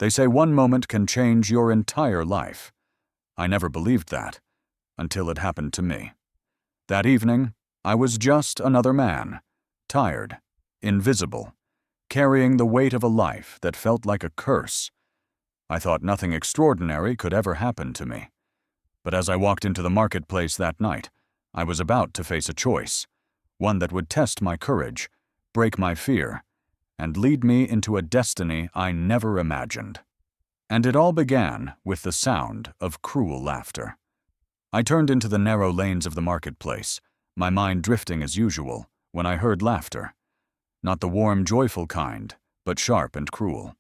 They say one moment can change your entire life. I never believed that, until it happened to me. That evening, I was just another man, tired, invisible, carrying the weight of a life that felt like a curse. I thought nothing extraordinary could ever happen to me. But as I walked into the marketplace that night, I was about to face a choice, one that would test my courage, break my fear, and lead me into a destiny I never imagined. And it all began with the sound of cruel laughter. I turned into the narrow lanes of the marketplace, my mind drifting as usual, when I heard laughter. Not the warm, joyful kind, but sharp and cruel.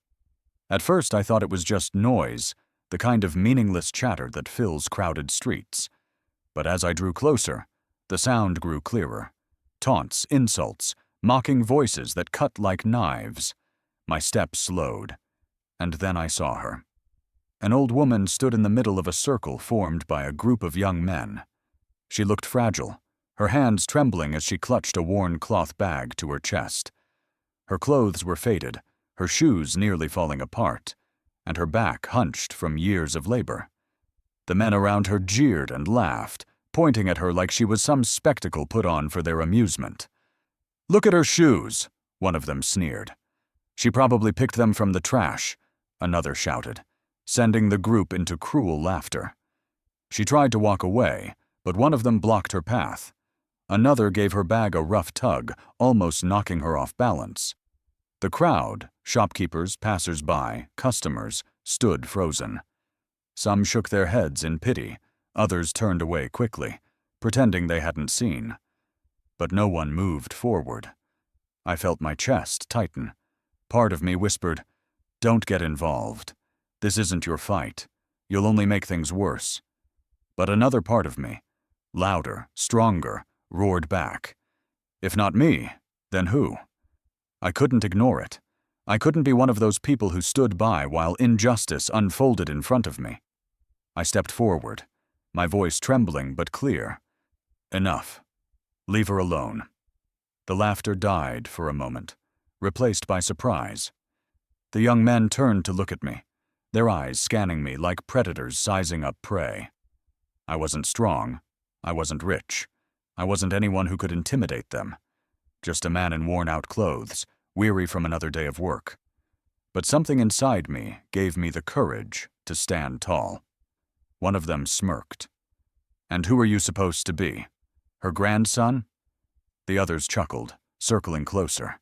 At first I thought it was just noise, the kind of meaningless chatter that fills crowded streets. But as I drew closer, the sound grew clearer. Taunts, insults, mocking voices that cut like knives. My steps slowed, and then I saw her. An old woman stood in the middle of a circle formed by a group of young men. She looked fragile, her hands trembling as she clutched a worn cloth bag to her chest. Her clothes were faded, her shoes nearly falling apart, and her back hunched from years of labor. The men around her jeered and laughed, pointing at her like she was some spectacle put on for their amusement. "Look at her shoes," one of them sneered. "She probably picked them from the trash," another shouted, sending the group into cruel laughter. She tried to walk away, but one of them blocked her path. Another gave her bag a rough tug, almost knocking her off balance. The crowd, shopkeepers, passers-by, customers, stood frozen. Some shook their heads in pity, others turned away quickly, pretending they hadn't seen. But no one moved forward. I felt my chest tighten. Part of me whispered, "Don't get involved. This isn't your fight. You'll only make things worse." But another part of me, louder, stronger, roared back, "If not me, then who?" I couldn't ignore it. I couldn't be one of those people who stood by while injustice unfolded in front of me. I stepped forward, my voice trembling but clear. "Enough. Leave her alone." The laughter died for a moment, replaced by surprise. The young men turned to look at me, their eyes scanning me like predators sizing up prey. I wasn't strong. I wasn't rich. I wasn't anyone who could intimidate them. Just a man in worn-out clothes, weary from another day of work. But something inside me gave me the courage to stand tall. One of them smirked. "And who are you supposed to be? Her grandson?" The others chuckled, circling closer.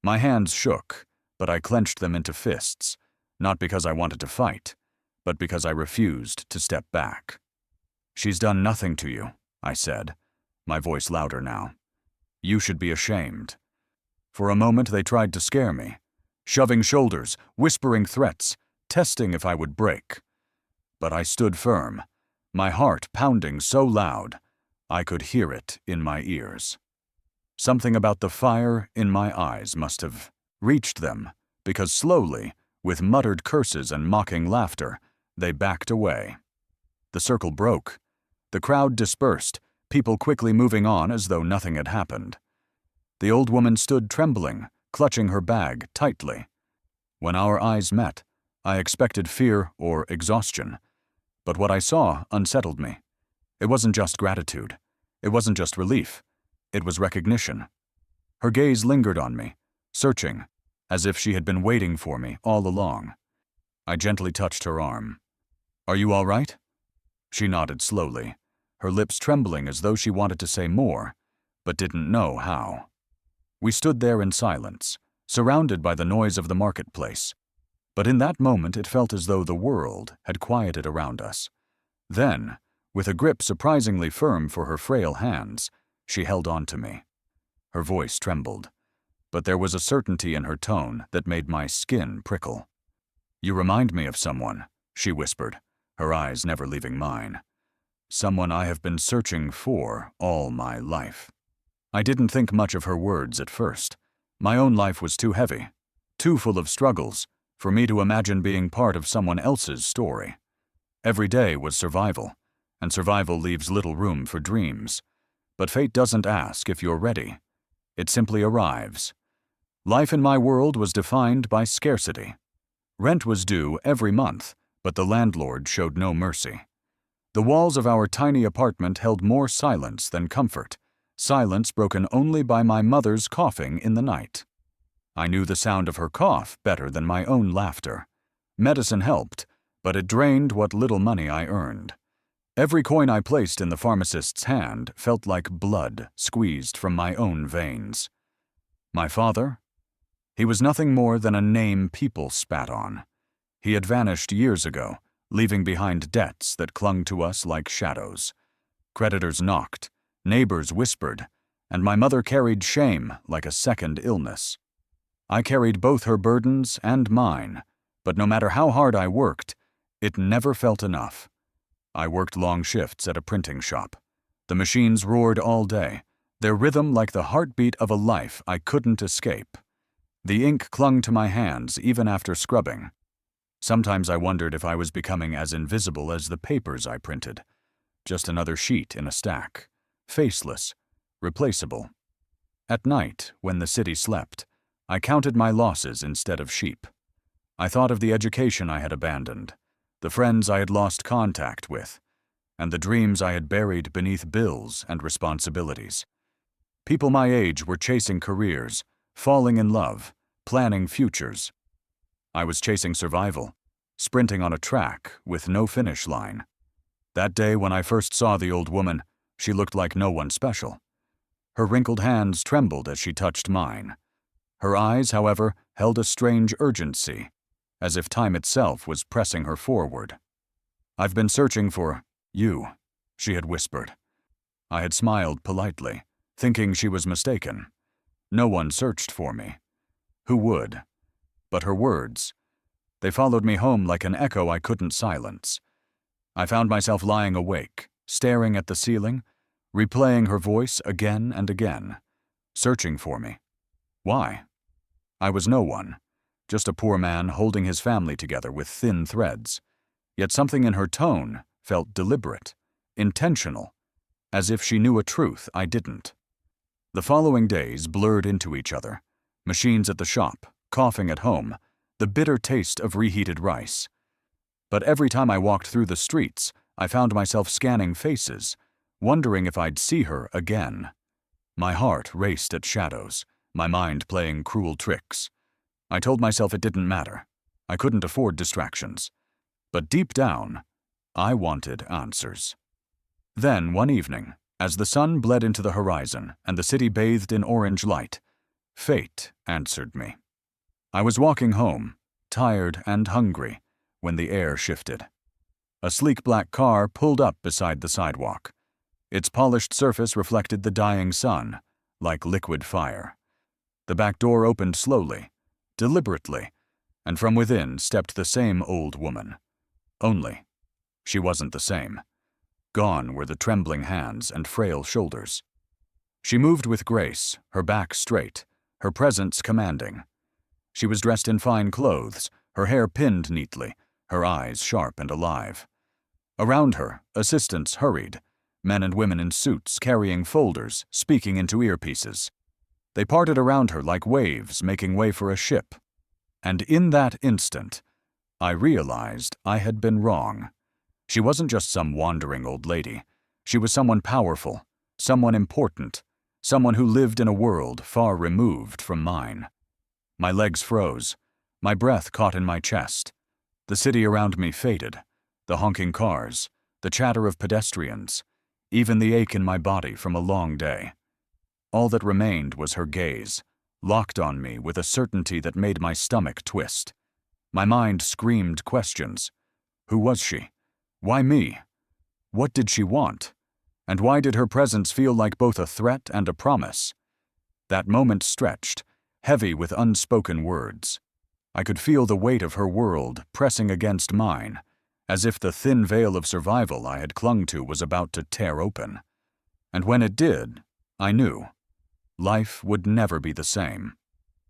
My hands shook, but I clenched them into fists, not because I wanted to fight, but because I refused to step back. "She's done nothing to you," I said, my voice louder now. "You should be ashamed." For a moment they tried to scare me, shoving shoulders, whispering threats, testing if I would break. But I stood firm, my heart pounding so loud I could hear it in my ears. Something about the fire in my eyes must have reached them, because slowly, with muttered curses and mocking laughter, they backed away. The circle broke. The crowd dispersed, people quickly moving on as though nothing had happened. The old woman stood trembling, clutching her bag tightly. When our eyes met, I expected fear or exhaustion, but what I saw unsettled me. It wasn't just gratitude. It wasn't just relief. It was recognition. Her gaze lingered on me, searching, as if she had been waiting for me all along. I gently touched her arm. "Are you all right?" She nodded slowly, her lips trembling as though she wanted to say more, but didn't know how. We stood there in silence, surrounded by the noise of the marketplace. But in that moment it felt as though the world had quieted around us. Then, with a grip surprisingly firm for her frail hands, she held on to me. Her voice trembled, but there was a certainty in her tone that made my skin prickle. "You remind me of someone," she whispered, her eyes never leaving mine. "Someone I have been searching for all my life." I didn't think much of her words at first. My own life was too heavy, too full of struggles, for me to imagine being part of someone else's story. Every day was survival, and survival leaves little room for dreams. But fate doesn't ask if you're ready. It simply arrives. Life in my world was defined by scarcity. Rent was due every month, but the landlord showed no mercy. The walls of our tiny apartment held more silence than comfort, silence broken only by my mother's coughing in the night. I knew the sound of her cough better than my own laughter. Medicine helped, but it drained what little money I earned. Every coin I placed in the pharmacist's hand felt like blood squeezed from my own veins. My father? He was nothing more than a name people spat on. He had vanished years ago, leaving behind debts that clung to us like shadows. Creditors knocked, neighbors whispered, and my mother carried shame like a second illness. I carried both her burdens and mine, but no matter how hard I worked, it never felt enough. I worked long shifts at a printing shop. The machines roared all day, their rhythm like the heartbeat of a life I couldn't escape. The ink clung to my hands even after scrubbing. Sometimes I wondered if I was becoming as invisible as the papers I printed. Just another sheet in a stack, faceless, replaceable. At night, when the city slept, I counted my losses instead of sheep. I thought of the education I had abandoned, the friends I had lost contact with, and the dreams I had buried beneath bills and responsibilities. People my age were chasing careers, falling in love, planning futures. I was chasing survival, sprinting on a track with no finish line. That day when I first saw the old woman, she looked like no one special. Her wrinkled hands trembled as she touched mine. Her eyes, however, held a strange urgency, as if time itself was pressing her forward. "I've been searching for you," she had whispered. I had smiled politely, thinking she was mistaken. No one searched for me. Who would? But her words, they followed me home like an echo I couldn't silence. I found myself lying awake, staring at the ceiling, replaying her voice again and again, searching for me. Why? I was no one, just a poor man holding his family together with thin threads. Yet something in her tone felt deliberate, intentional, as if she knew a truth I didn't. The following days blurred into each other. Machines at the shop, coughing at home, the bitter taste of reheated rice. But every time I walked through the streets, I found myself scanning faces, wondering if I'd see her again. My heart raced at shadows, my mind playing cruel tricks. I told myself it didn't matter. I couldn't afford distractions. But deep down, I wanted answers. Then, one evening, as the sun bled into the horizon and the city bathed in orange light, fate answered me. I was walking home, tired and hungry, when the air shifted. A sleek black car pulled up beside the sidewalk. Its polished surface reflected the dying sun, like liquid fire. The back door opened slowly, deliberately, and from within stepped the same old woman. Only, she wasn't the same. Gone were the trembling hands and frail shoulders. She moved with grace, her back straight, her presence commanding. She was dressed in fine clothes, her hair pinned neatly, her eyes sharp and alive. Around her, assistants hurried, men and women in suits carrying folders, speaking into earpieces. They parted around her like waves making way for a ship. And in that instant, I realized I had been wrong. She wasn't just some wandering old lady. She was someone powerful, someone important, someone who lived in a world far removed from mine. My legs froze. My breath caught in my chest. The city around me faded. The honking cars, the chatter of pedestrians, even the ache in my body from a long day. All that remained was her gaze, locked on me with a certainty that made my stomach twist. My mind screamed questions. Who was she? Why me? What did she want? And why did her presence feel like both a threat and a promise? That moment stretched, heavy with unspoken words. I could feel the weight of her world pressing against mine, as if the thin veil of survival I had clung to was about to tear open. And when it did, I knew. Life would never be the same.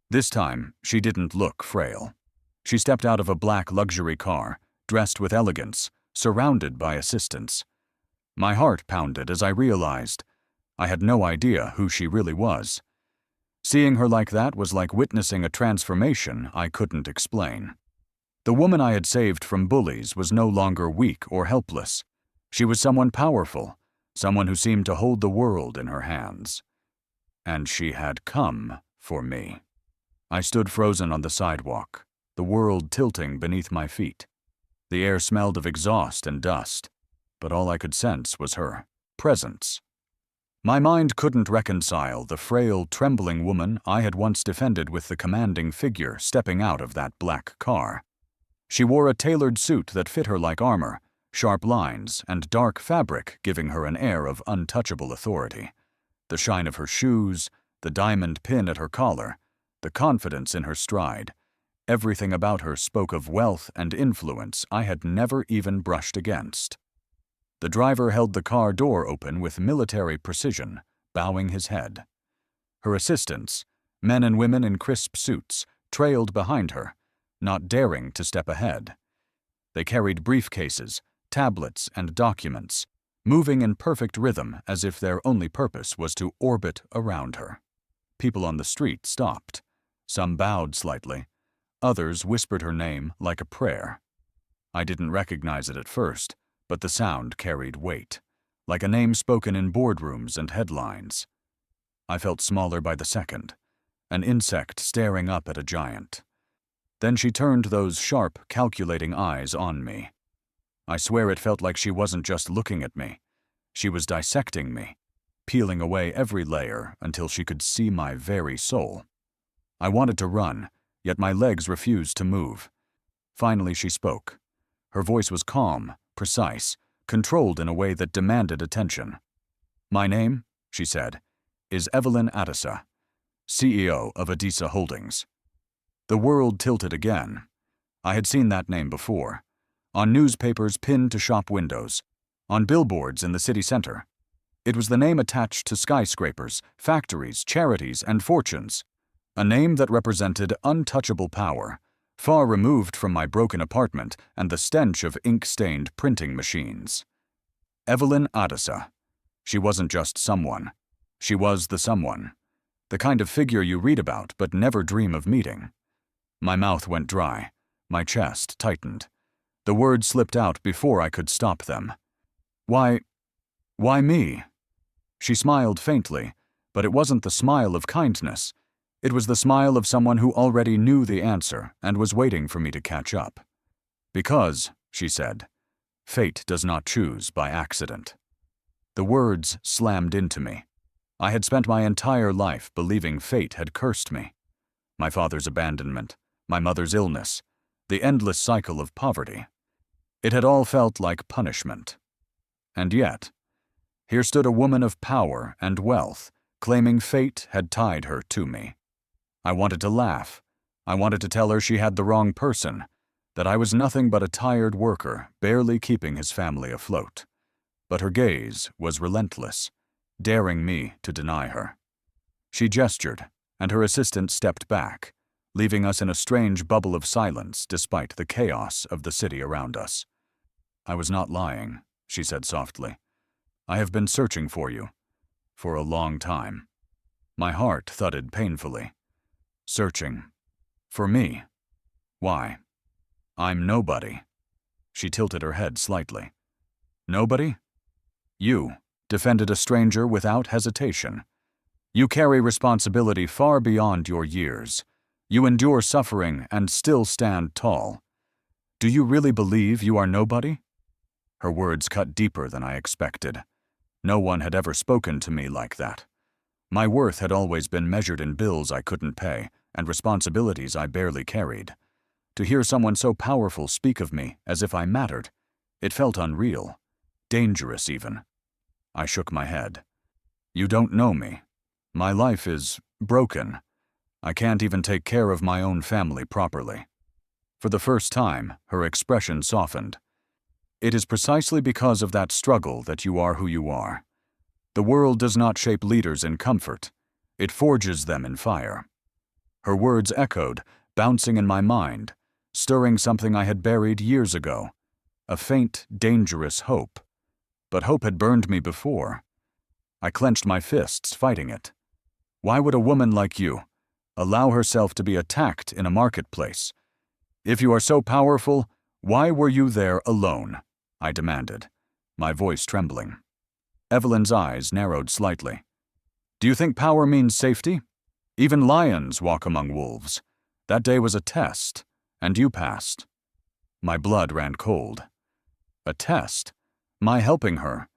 This time, she didn't look frail. She stepped out of a black luxury car, dressed with elegance, surrounded by assistants. My heart pounded as I realized I had no idea who she really was. Seeing her like that was like witnessing a transformation I couldn't explain. The woman I had saved from bullies was no longer weak or helpless. She was someone powerful, someone who seemed to hold the world in her hands. And she had come for me. I stood frozen on the sidewalk, the world tilting beneath my feet. The air smelled of exhaust and dust, but all I could sense was her presence. My mind couldn't reconcile the frail, trembling woman I had once defended with the commanding figure stepping out of that black car. She wore a tailored suit that fit her like armor, sharp lines and dark fabric giving her an air of untouchable authority. The shine of her shoes, the diamond pin at her collar, the confidence in her stride, everything about her spoke of wealth and influence I had never even brushed against. The driver held the car door open with military precision, bowing his head. Her assistants, men and women in crisp suits, trailed behind her, not daring to step ahead. They carried briefcases, tablets, and documents, moving in perfect rhythm as if their only purpose was to orbit around her. People on the street stopped. Some bowed slightly. Others whispered her name like a prayer. I didn't recognize it at first, but the sound carried weight, like a name spoken in boardrooms and headlines. I felt smaller by the second, an insect staring up at a giant. Then she turned those sharp, calculating eyes on me. I swear it felt like she wasn't just looking at me. She was dissecting me, peeling away every layer until she could see my very soul. I wanted to run, yet my legs refused to move. Finally she spoke. Her voice was calm, precise, controlled in a way that demanded attention. "My name," she said, "is Evelyn Adisa, CEO of Adisa Holdings." The world tilted again. I had seen that name before, on newspapers pinned to shop windows, on billboards in the city center. It was the name attached to skyscrapers, factories, charities, and fortunes, a name that represented untouchable power, far removed from my broken apartment and the stench of ink-stained printing machines. Evelyn Adisa. She wasn't just someone. She was the someone. The kind of figure you read about but never dream of meeting. My mouth went dry. My chest tightened. The words slipped out before I could stop them. Why me? She smiled faintly, but it wasn't the smile of kindness. It was the smile of someone who already knew the answer and was waiting for me to catch up. "Because," she said, "fate does not choose by accident." The words slammed into me. I had spent my entire life believing fate had cursed me. My father's abandonment, my mother's illness, the endless cycle of poverty. It had all felt like punishment. And yet, here stood a woman of power and wealth, claiming fate had tied her to me. I wanted to laugh. I wanted to tell her she had the wrong person, that I was nothing but a tired worker, barely keeping his family afloat. But her gaze was relentless, daring me to deny her. She gestured, and her assistant stepped back, leaving us in a strange bubble of silence despite the chaos of the city around us. "I was not lying," she said softly. "I have been searching for you. For a long time." My heart thudded painfully. Searching. For me. Why? I'm nobody. She tilted her head slightly. Nobody? You defended a stranger without hesitation. You carry responsibility far beyond your years. You endure suffering and still stand tall. Do you really believe you are nobody? Her words cut deeper than I expected. No one had ever spoken to me like that. My worth had always been measured in bills I couldn't pay and responsibilities I barely carried. To hear someone so powerful speak of me as if I mattered, it felt unreal, dangerous even. I shook my head. You don't know me. My life is broken. I can't even take care of my own family properly. For the first time, her expression softened. It is precisely because of that struggle that you are who you are. The world does not shape leaders in comfort. It forges them in fire. Her words echoed, bouncing in my mind, stirring something I had buried years ago. A faint, dangerous hope. But hope had burned me before. I clenched my fists, fighting it. Why would a woman like you allow herself to be attacked in a marketplace? If you are so powerful, why were you there alone? I demanded, my voice trembling. Evelyn's eyes narrowed slightly. Do you think power means safety? Even lions walk among wolves. That day was a test, and you passed. My blood ran cold. A test? My helping her?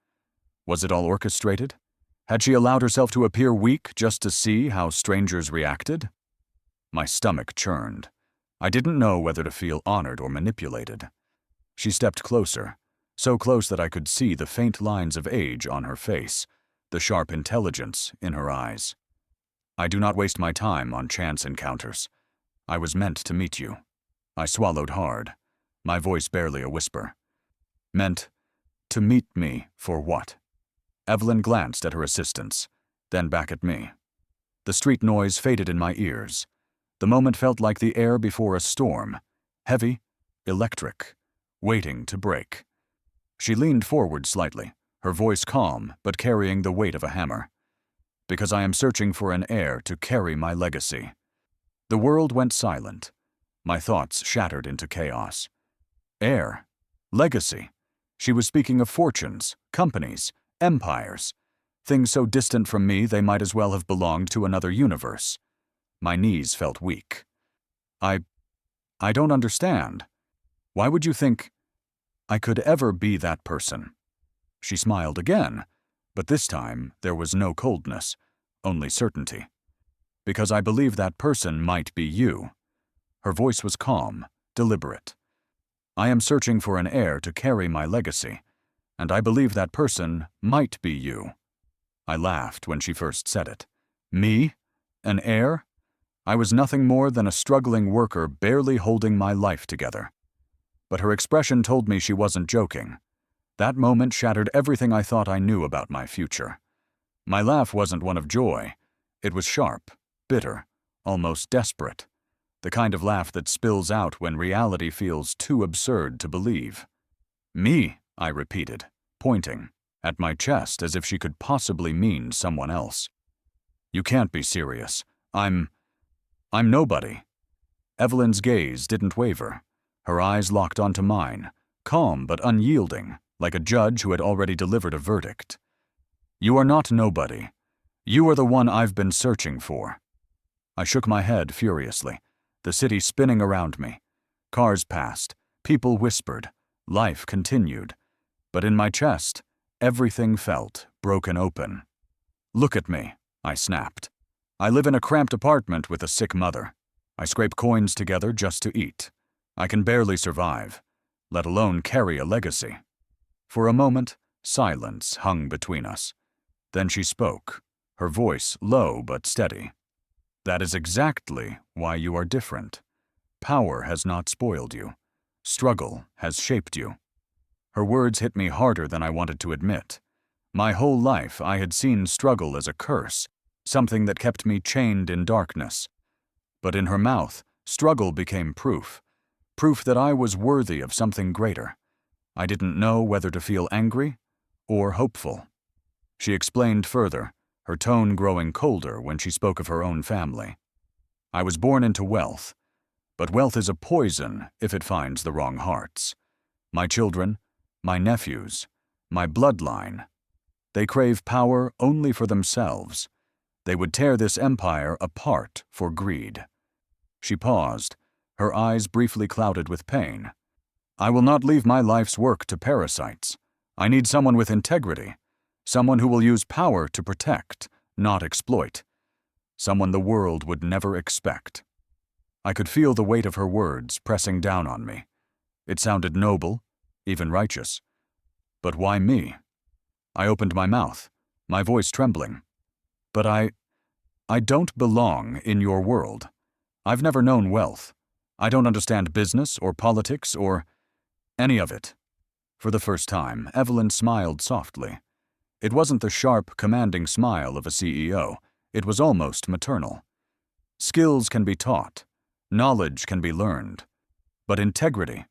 Was it all orchestrated? Had she allowed herself to appear weak just to see how strangers reacted? My stomach churned. I didn't know whether to feel honored or manipulated. She stepped closer, so close that I could see the faint lines of age on her face, the sharp intelligence in her eyes. I do not waste my time on chance encounters. I was meant to meet you. I swallowed hard, my voice barely a whisper. Meant to meet me for what? Evelyn glanced at her assistants, then back at me. The street noise faded in my ears. The moment felt like the air before a storm, heavy, electric, waiting to break. She leaned forward slightly, her voice calm but carrying the weight of a hammer. Because I am searching for an heir to carry my legacy. The world went silent. My thoughts shattered into chaos. Heir. Legacy. She was speaking of fortunes, companies, empires. Things so distant from me they might as well have belonged to another universe. My knees felt weak. I don't understand. Why would you think I could ever be that person? She smiled again, but this time there was no coldness, only certainty. Because I believe that person might be you. Her voice was calm, deliberate. I am searching for an heir to carry my legacy, and I believe that person might be you. I laughed when she first said it. Me? An heir? I was nothing more than a struggling worker barely holding my life together. But her expression told me she wasn't joking. That moment shattered everything I thought I knew about my future. My laugh wasn't one of joy. It was sharp, bitter, almost desperate. The kind of laugh that spills out when reality feels too absurd to believe. Me, I repeated, pointing, at my chest as if she could possibly mean someone else. You can't be serious. I'm nobody. Evelyn's gaze didn't waver. Her eyes locked onto mine, calm but unyielding, like a judge who had already delivered a verdict. You are not nobody. You are the one I've been searching for. I shook my head furiously, the city spinning around me. Cars passed, people whispered, life continued. But in my chest, everything felt broken open. Look at me, I snapped. I live in a cramped apartment with a sick mother. I scrape coins together just to eat. I can barely survive, let alone carry a legacy. For a moment, silence hung between us. Then she spoke, her voice low but steady. That is exactly why you are different. Power has not spoiled you. Struggle has shaped you. Her words hit me harder than I wanted to admit. My whole life I had seen struggle as a curse, something that kept me chained in darkness. But in her mouth, struggle became proof that I was worthy of something greater. I didn't know whether to feel angry or hopeful. She explained further, her tone growing colder when she spoke of her own family. I was born into wealth, but wealth is a poison if it finds the wrong hearts. My children, my nephews, my bloodline, they crave power only for themselves. They would tear this empire apart for greed. She paused, her eyes briefly clouded with pain. I will not leave my life's work to parasites. I need someone with integrity, someone who will use power to protect, not exploit, someone the world would never expect. I could feel the weight of her words pressing down on me. It sounded noble, even righteous. But why me? I opened my mouth, my voice trembling. But I don't belong in your world. I've never known wealth. I don't understand business or politics or any of it. For the first time, Evelyn smiled softly. It wasn't the sharp, commanding smile of a CEO. It was almost maternal. Skills can be taught. Knowledge can be learned. But integrity,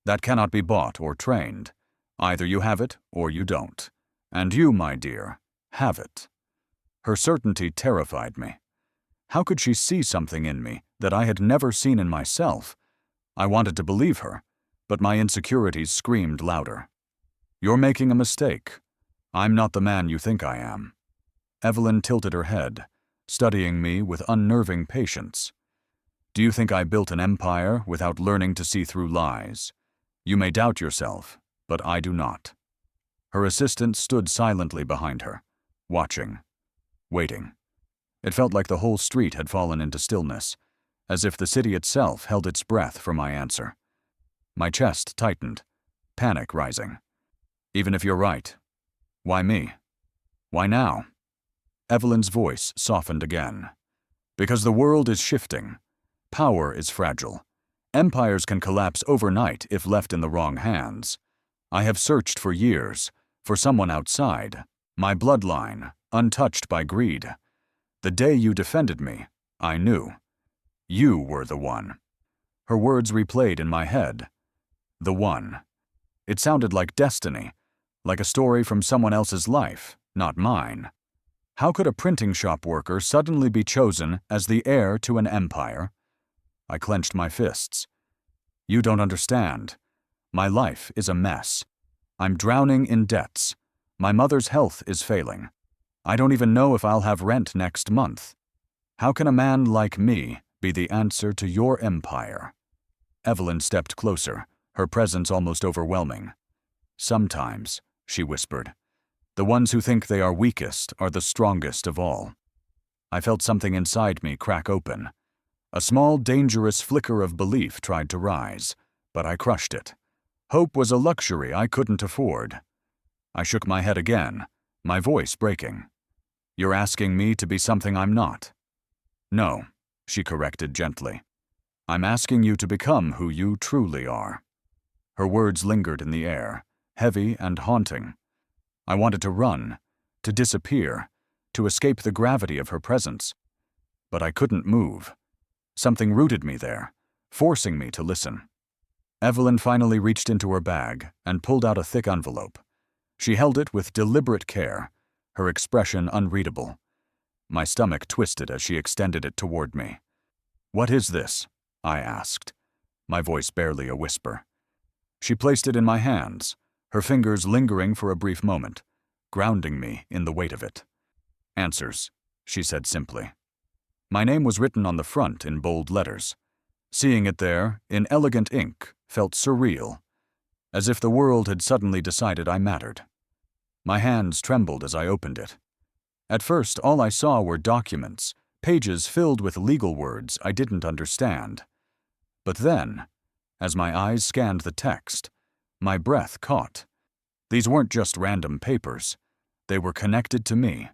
that cannot be bought or trained. Either you have it or you don't. And you, my dear, have it. Her certainty terrified me. How could she see something in me that I had never seen in myself? I wanted to believe her, but my insecurities screamed louder. You're making a mistake. I'm not the man you think I am. Evelyn tilted her head, studying me with unnerving patience. Do you think I built an empire without learning to see through lies? You may doubt yourself, but I do not. Her assistant stood silently behind her, watching, waiting. It felt like the whole street had fallen into stillness, as if the city itself held its breath for my answer. My chest tightened, panic rising. Even if you're right, why me? Why now? Evelyn's voice softened again. Because the world is shifting. Power is fragile. Empires can collapse overnight if left in the wrong hands. I have searched for years, for someone outside, my bloodline, untouched by greed. The day you defended me, I knew. You were the one. Her words replayed in my head. The one. It sounded like destiny, like a story from someone else's life, not mine. How could a printing shop worker suddenly be chosen as the heir to an empire? I clenched my fists. You don't understand. My life is a mess. I'm drowning in debts. My mother's health is failing. I don't even know if I'll have rent next month. How can a man like me be the answer to your empire? Evelyn stepped closer, her presence almost overwhelming. Sometimes, she whispered, the ones who think they are weakest are the strongest of all. I felt something inside me crack open. A small, dangerous flicker of belief tried to rise, but I crushed it. Hope was a luxury I couldn't afford. I shook my head again, my voice breaking. You're asking me to be something I'm not. No, she corrected gently. I'm asking you to become who you truly are. Her words lingered in the air, heavy and haunting. I wanted to run, to disappear, to escape the gravity of her presence. But I couldn't move. Something rooted me there, forcing me to listen. Evelyn finally reached into her bag and pulled out a thick envelope. She held it with deliberate care, her expression unreadable. My stomach twisted as she extended it toward me. What is this? I asked, my voice barely a whisper. She placed it in my hands, her fingers lingering for a brief moment, grounding me in the weight of it. Answers, she said simply. My name was written on the front in bold letters. Seeing it there, in elegant ink, felt surreal, as if the world had suddenly decided I mattered. My hands trembled as I opened it. At first, all I saw were documents, pages filled with legal words I didn't understand. But then, as my eyes scanned the text, my breath caught. These weren't just random papers. They were connected to me,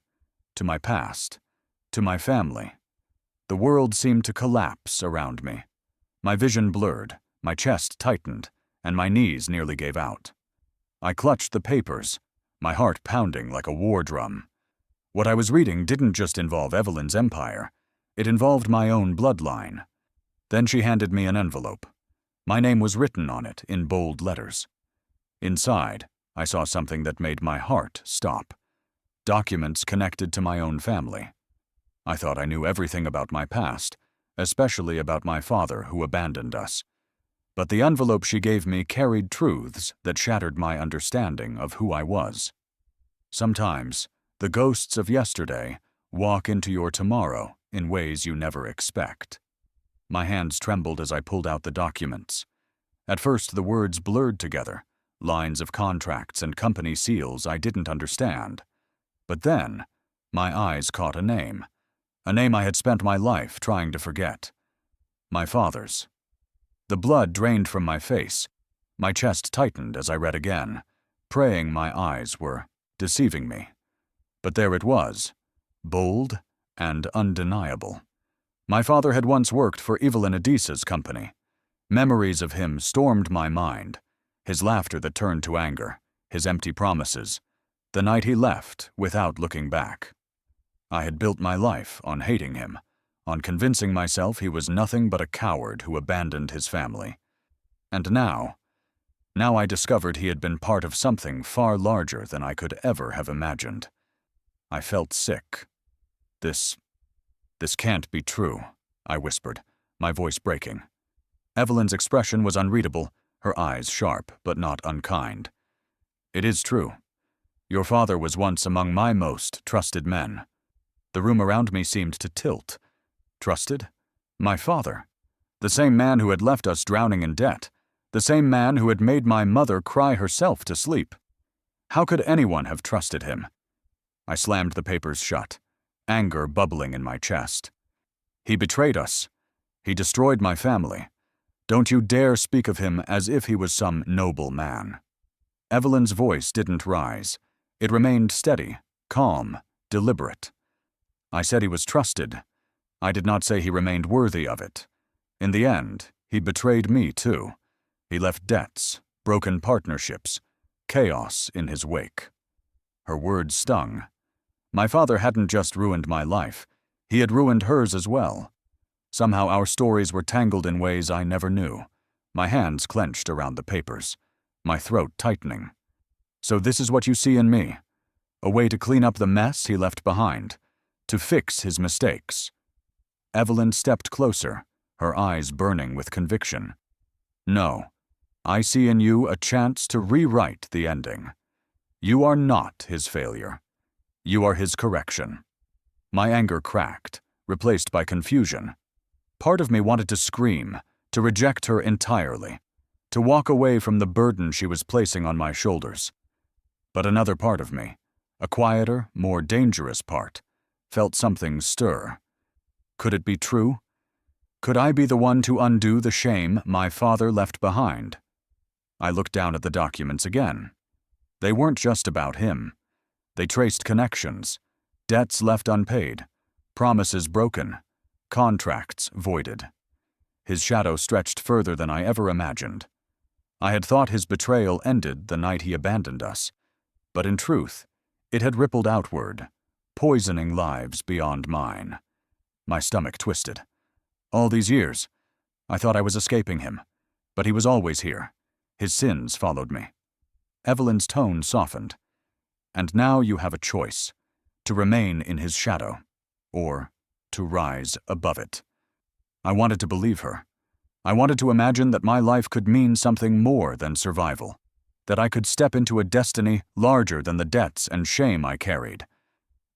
to my past, to my family. The world seemed to collapse around me. My vision blurred, my chest tightened, and my knees nearly gave out. I clutched the papers, my heart pounding like a war drum. What I was reading didn't just involve Evelyn's empire. It involved my own bloodline. Then she handed me an envelope. My name was written on it in bold letters. Inside, I saw something that made my heart stop. Documents connected to my own family. I thought I knew everything about my past, especially about my father who abandoned us. But the envelope she gave me carried truths that shattered my understanding of who I was. Sometimes, the ghosts of yesterday walk into your tomorrow in ways you never expect. My hands trembled as I pulled out the documents. At first, the words blurred together, lines of contracts and company seals I didn't understand. But then, my eyes caught a name I had spent my life trying to forget. My father's. The blood drained from my face. My chest tightened as I read again, praying my eyes were deceiving me. But there it was, bold and undeniable. My father had once worked for Evelyn Adisa's company. Memories of him stormed my mind, his laughter that turned to anger, his empty promises, the night he left without looking back. I had built my life on hating him, on convincing myself he was nothing but a coward who abandoned his family. And now I discovered he had been part of something far larger than I could ever have imagined. I felt sick. This can't be true, I whispered, my voice breaking. Evelyn's expression was unreadable, her eyes sharp but not unkind. "It is true. Your father was once among my most trusted men." The room around me seemed to tilt. Trusted? My father. The same man who had left us drowning in debt. The same man who had made my mother cry herself to sleep. How could anyone have trusted him? I slammed the papers shut, anger bubbling in my chest. "He betrayed us. He destroyed my family. Don't you dare speak of him as if he was some noble man." Evelyn's voice didn't rise. It remained steady, calm, deliberate. "I said he was trusted. I did not say he remained worthy of it. In the end, he betrayed me too. He left debts, broken partnerships, chaos in his wake." Her words stung. My father hadn't just ruined my life. He had ruined hers as well. Somehow our stories were tangled in ways I never knew. My hands clenched around the papers, my throat tightening. "So this is what you see in me? A way to clean up the mess he left behind, to fix his mistakes." Evelyn stepped closer, her eyes burning with conviction. "No, I see in you a chance to rewrite the ending. You are not his failure. You are his correction." My anger cracked, replaced by confusion. Part of me wanted to scream, to reject her entirely, to walk away from the burden she was placing on my shoulders. But another part of me, a quieter, more dangerous part, felt something stir. Could it be true? Could I be the one to undo the shame my father left behind? I looked down at the documents again. They weren't just about him. They traced connections, debts left unpaid, promises broken, contracts voided. His shadow stretched further than I ever imagined. I had thought his betrayal ended the night he abandoned us, but in truth, it had rippled outward, poisoning lives beyond mine. My stomach twisted. All these years, I thought I was escaping him, but he was always here. His sins followed me. Evelyn's tone softened. "And now you have a choice, to remain in his shadow, or to rise above it." I wanted to believe her. I wanted to imagine that my life could mean something more than survival, that I could step into a destiny larger than the debts and shame I carried.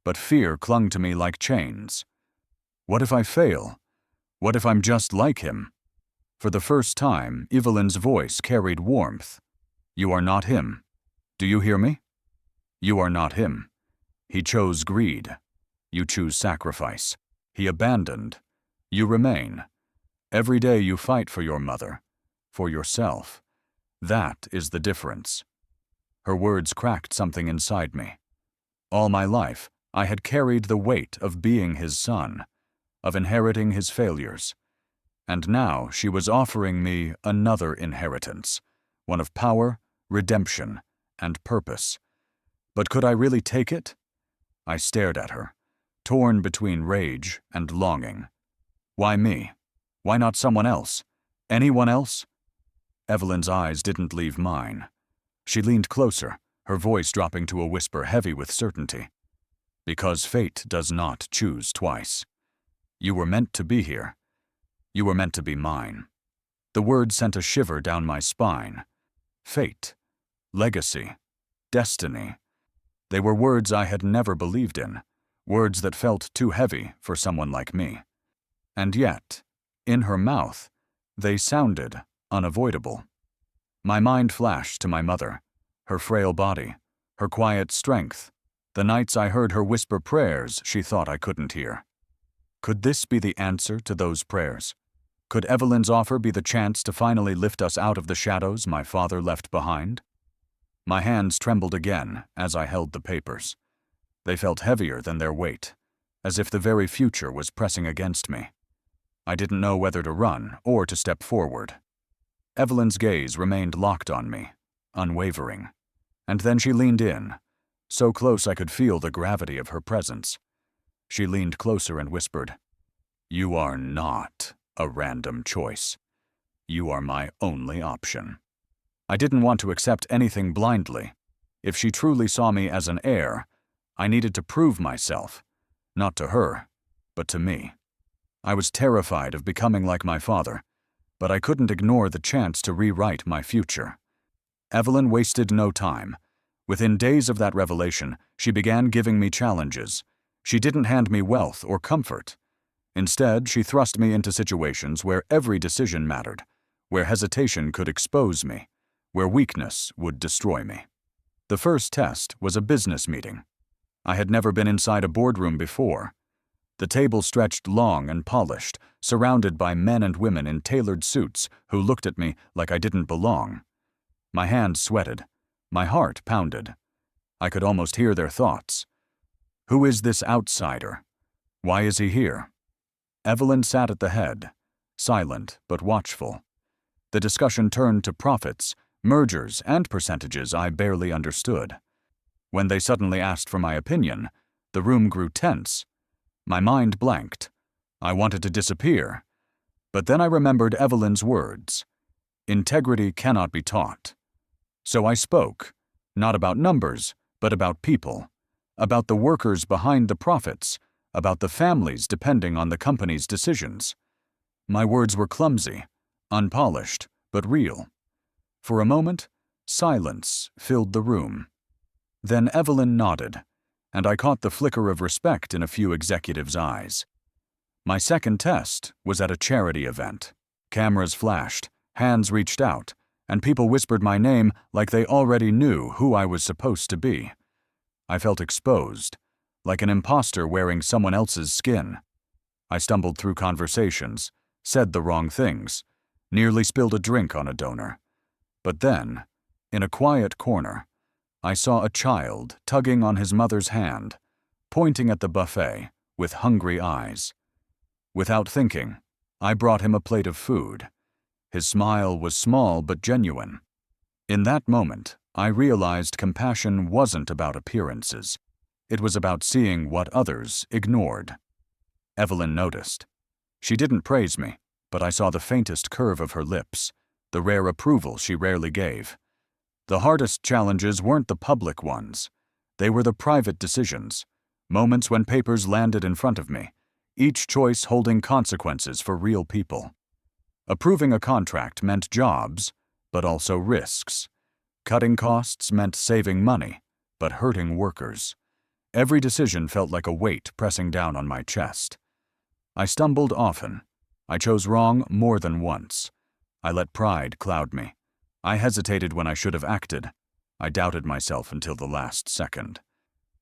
But fear clung to me like chains. What if I fail? What if I'm just like him? For the first time, Evelyn's voice carried warmth. "You are not him. Do you hear me? You are not him. He chose greed. You choose sacrifice. He abandoned. You remain. Every day you fight for your mother, for yourself. That is the difference." Her words cracked something inside me. All my life, I had carried the weight of being his son, of inheriting his failures. And now she was offering me another inheritance, one of power, redemption, and purpose. But could I really take it? I stared at her, torn between rage and longing. Why me? Why not someone else? Anyone else? Evelyn's eyes didn't leave mine. She leaned closer, her voice dropping to a whisper heavy with certainty. "Because fate does not choose twice. You were meant to be here. You were meant to be mine." The word sent a shiver down my spine. Fate, legacy, destiny. They were words I had never believed in, words that felt too heavy for someone like me. And yet, in her mouth, they sounded unavoidable. My mind flashed to my mother, her frail body, her quiet strength, the nights I heard her whisper prayers she thought I couldn't hear. Could this be the answer to those prayers? Could Evelyn's offer be the chance to finally lift us out of the shadows my father left behind? My hands trembled again as I held the papers. They felt heavier than their weight, as if the very future was pressing against me. I didn't know whether to run or to step forward. Evelyn's gaze remained locked on me, unwavering. And then she leaned in, so close I could feel the gravity of her presence. She leaned closer and whispered, "You are not a random choice. You are my only option." I didn't want to accept anything blindly. If she truly saw me as an heir, I needed to prove myself, not to her, but to me. I was terrified of becoming like my father, but I couldn't ignore the chance to rewrite my future. Evelyn wasted no time. Within days of that revelation, she began giving me challenges. She didn't hand me wealth or comfort. Instead, she thrust me into situations where every decision mattered, where hesitation could expose me, where weakness would destroy me. The first test was a business meeting. I had never been inside a boardroom before. The table stretched long and polished, surrounded by men and women in tailored suits who looked at me like I didn't belong. My hands sweated. My heart pounded. I could almost hear their thoughts. Who is this outsider? Why is he here? Evelyn sat at the head, silent but watchful. The discussion turned to profits, mergers, and percentages I barely understood. When they suddenly asked for my opinion, the room grew tense. My mind blanked. I wanted to disappear. But then I remembered Evelyn's words. Integrity cannot be taught. So I spoke, not about numbers, but about people, about the workers behind the profits, about the families depending on the company's decisions. My words were clumsy, unpolished, but real. For a moment, silence filled the room. Then Evelyn nodded, and I caught the flicker of respect in a few executives' eyes. My second test was at a charity event. Cameras flashed, hands reached out, and people whispered my name like they already knew who I was supposed to be. I felt exposed, like an imposter wearing someone else's skin. I stumbled through conversations, said the wrong things, nearly spilled a drink on a donor. But then, in a quiet corner, I saw a child tugging on his mother's hand, pointing at the buffet with hungry eyes. Without thinking, I brought him a plate of food. His smile was small but genuine. In that moment, I realized compassion wasn't about appearances. It was about seeing what others ignored. Evelyn noticed. She didn't praise me, but I saw the faintest curve of her lips, the rare approval she rarely gave. The hardest challenges weren't the public ones. They were the private decisions, moments when papers landed in front of me, each choice holding consequences for real people. Approving a contract meant jobs, but also risks. Cutting costs meant saving money, but hurting workers. Every decision felt like a weight pressing down on my chest. I stumbled often. I chose wrong more than once. I let pride cloud me. I hesitated when I should have acted. I doubted myself until the last second.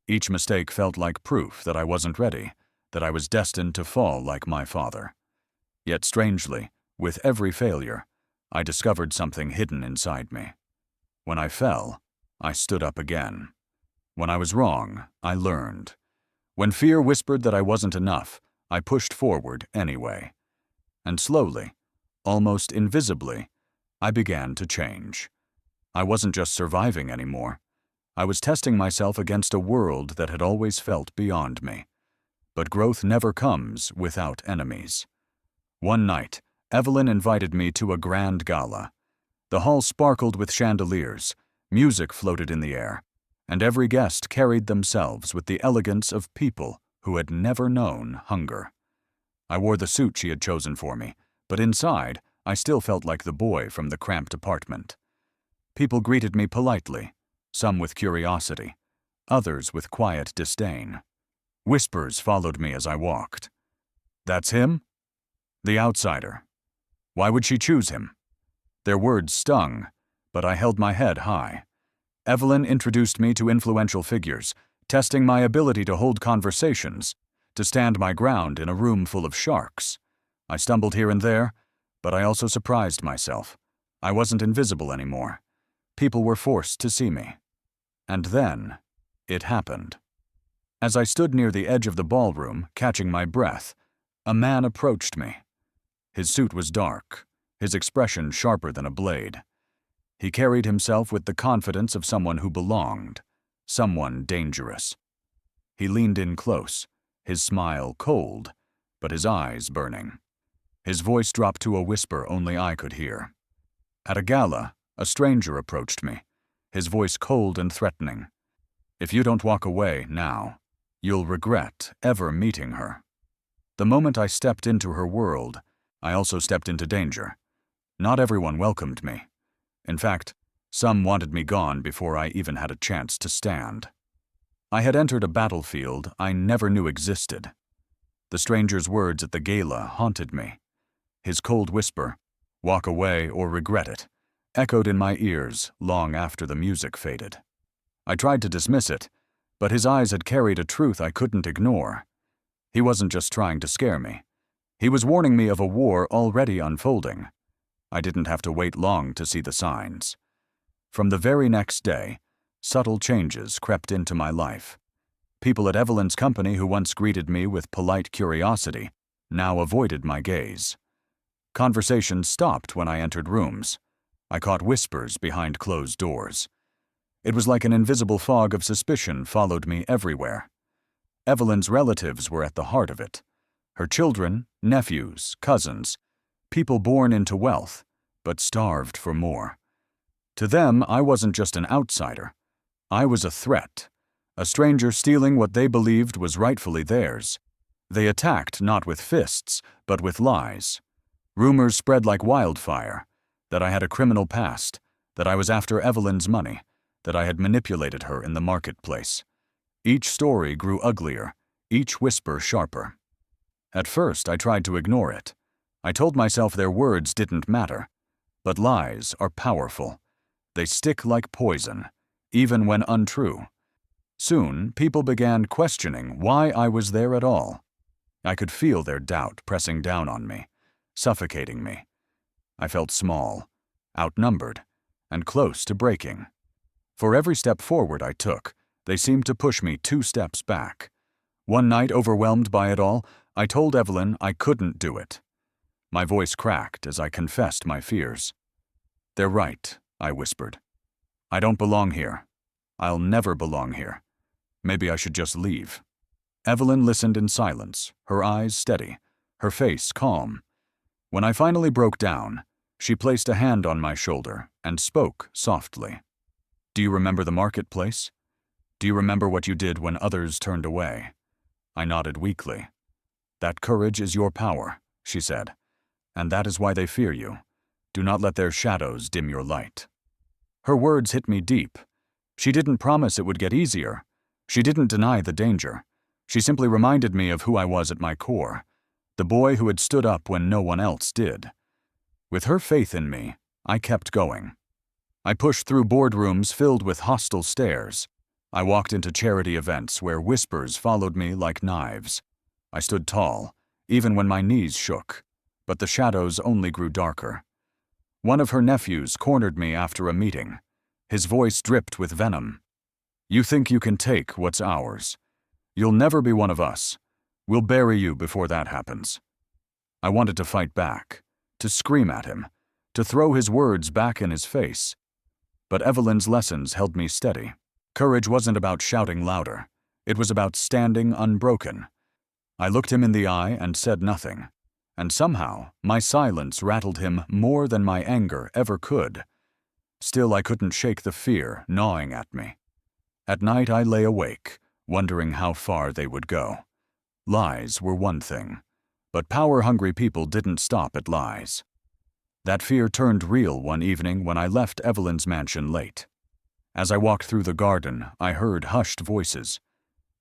Each mistake felt like proof that I wasn't ready, that I was destined to fall like my father. Yet strangely, with every failure, I discovered something hidden inside me. When I fell, I stood up again. When I was wrong, I learned. When fear whispered that I wasn't enough, I pushed forward anyway. And slowly, almost invisibly, I began to change. I wasn't just surviving anymore. I was testing myself against a world that had always felt beyond me. But growth never comes without enemies. One night, Evelyn invited me to a grand gala. The hall sparkled with chandeliers, music floated in the air, and every guest carried themselves with the elegance of people who had never known hunger. I wore the suit she had chosen for me, but inside, I still felt like the boy from the cramped apartment. People greeted me politely, some with curiosity, others with quiet disdain. Whispers followed me as I walked. That's him? The outsider. Why would she choose him? Their words stung, but I held my head high. Evelyn introduced me to influential figures, testing my ability to hold conversations, to stand my ground in a room full of sharks. I stumbled here and there, but I also surprised myself. I wasn't invisible anymore. People were forced to see me. And then, it happened. As I stood near the edge of the ballroom, catching my breath, a man approached me. His suit was dark, his expression sharper than a blade. He carried himself with the confidence of someone who belonged, someone dangerous. He leaned in close, his smile cold, but his eyes burning. His voice dropped to a whisper only I could hear. At a gala, a stranger approached me, his voice cold and threatening. If you don't walk away now, you'll regret ever meeting her. The moment I stepped into her world, I also stepped into danger. Not everyone welcomed me. In fact, some wanted me gone before I even had a chance to stand. I had entered a battlefield I never knew existed. The stranger's words at the gala haunted me. His cold whisper, "Walk away or regret it," echoed in my ears long after the music faded. I tried to dismiss it, but his eyes had carried a truth I couldn't ignore. He wasn't just trying to scare me. He was warning me of a war already unfolding. I didn't have to wait long to see the signs. From the very next day, subtle changes crept into my life. People at Evelyn's company who once greeted me with polite curiosity now avoided my gaze. Conversations stopped when I entered rooms. I caught whispers behind closed doors. It was like an invisible fog of suspicion followed me everywhere. Evelyn's relatives were at the heart of it. Her children, nephews, cousins, people born into wealth, but starved for more. To them, I wasn't just an outsider. I was a threat, a stranger stealing what they believed was rightfully theirs. They attacked not with fists, but with lies. Rumors spread like wildfire, that I had a criminal past, that I was after Evelyn's money, that I had manipulated her in the marketplace. Each story grew uglier, each whisper sharper. At first, I tried to ignore it. I told myself their words didn't matter. But lies are powerful. They stick like poison, even when untrue. Soon, people began questioning why I was there at all. I could feel their doubt pressing down on me, suffocating me. I felt small, outnumbered, and close to breaking. For every step forward I took, they seemed to push me 2 steps back. One night, overwhelmed by it all, I told Evelyn I couldn't do it. My voice cracked as I confessed my fears. "They're right," I whispered. "I don't belong here. I'll never belong here. Maybe I should just leave." Evelyn listened in silence, her eyes steady, her face calm. When I finally broke down, she placed a hand on my shoulder and spoke softly. "Do you remember the marketplace? Do you remember what you did when others turned away?" I nodded weakly. "That courage is your power," she said, "and that is why they fear you. Do not let their shadows dim your light." Her words hit me deep. She didn't promise it would get easier. She didn't deny the danger. She simply reminded me of who I was at my core, the boy who had stood up when no one else did. With her faith in me, I kept going. I pushed through boardrooms filled with hostile stares. I walked into charity events where whispers followed me like knives. I stood tall, even when my knees shook, but the shadows only grew darker. One of her nephews cornered me after a meeting. His voice dripped with venom. "You think you can take what's ours. You'll never be one of us. We'll bury you before that happens." I wanted to fight back, to scream at him, to throw his words back in his face. But Evelyn's lessons held me steady. Courage wasn't about shouting louder. It was about standing unbroken. I looked him in the eye and said nothing. And somehow, my silence rattled him more than my anger ever could. Still, I couldn't shake the fear gnawing at me. At night, I lay awake, wondering how far they would go. Lies were one thing, but power-hungry people didn't stop at lies. That fear turned real one evening when I left Evelyn's mansion late. As I walked through the garden, I heard hushed voices.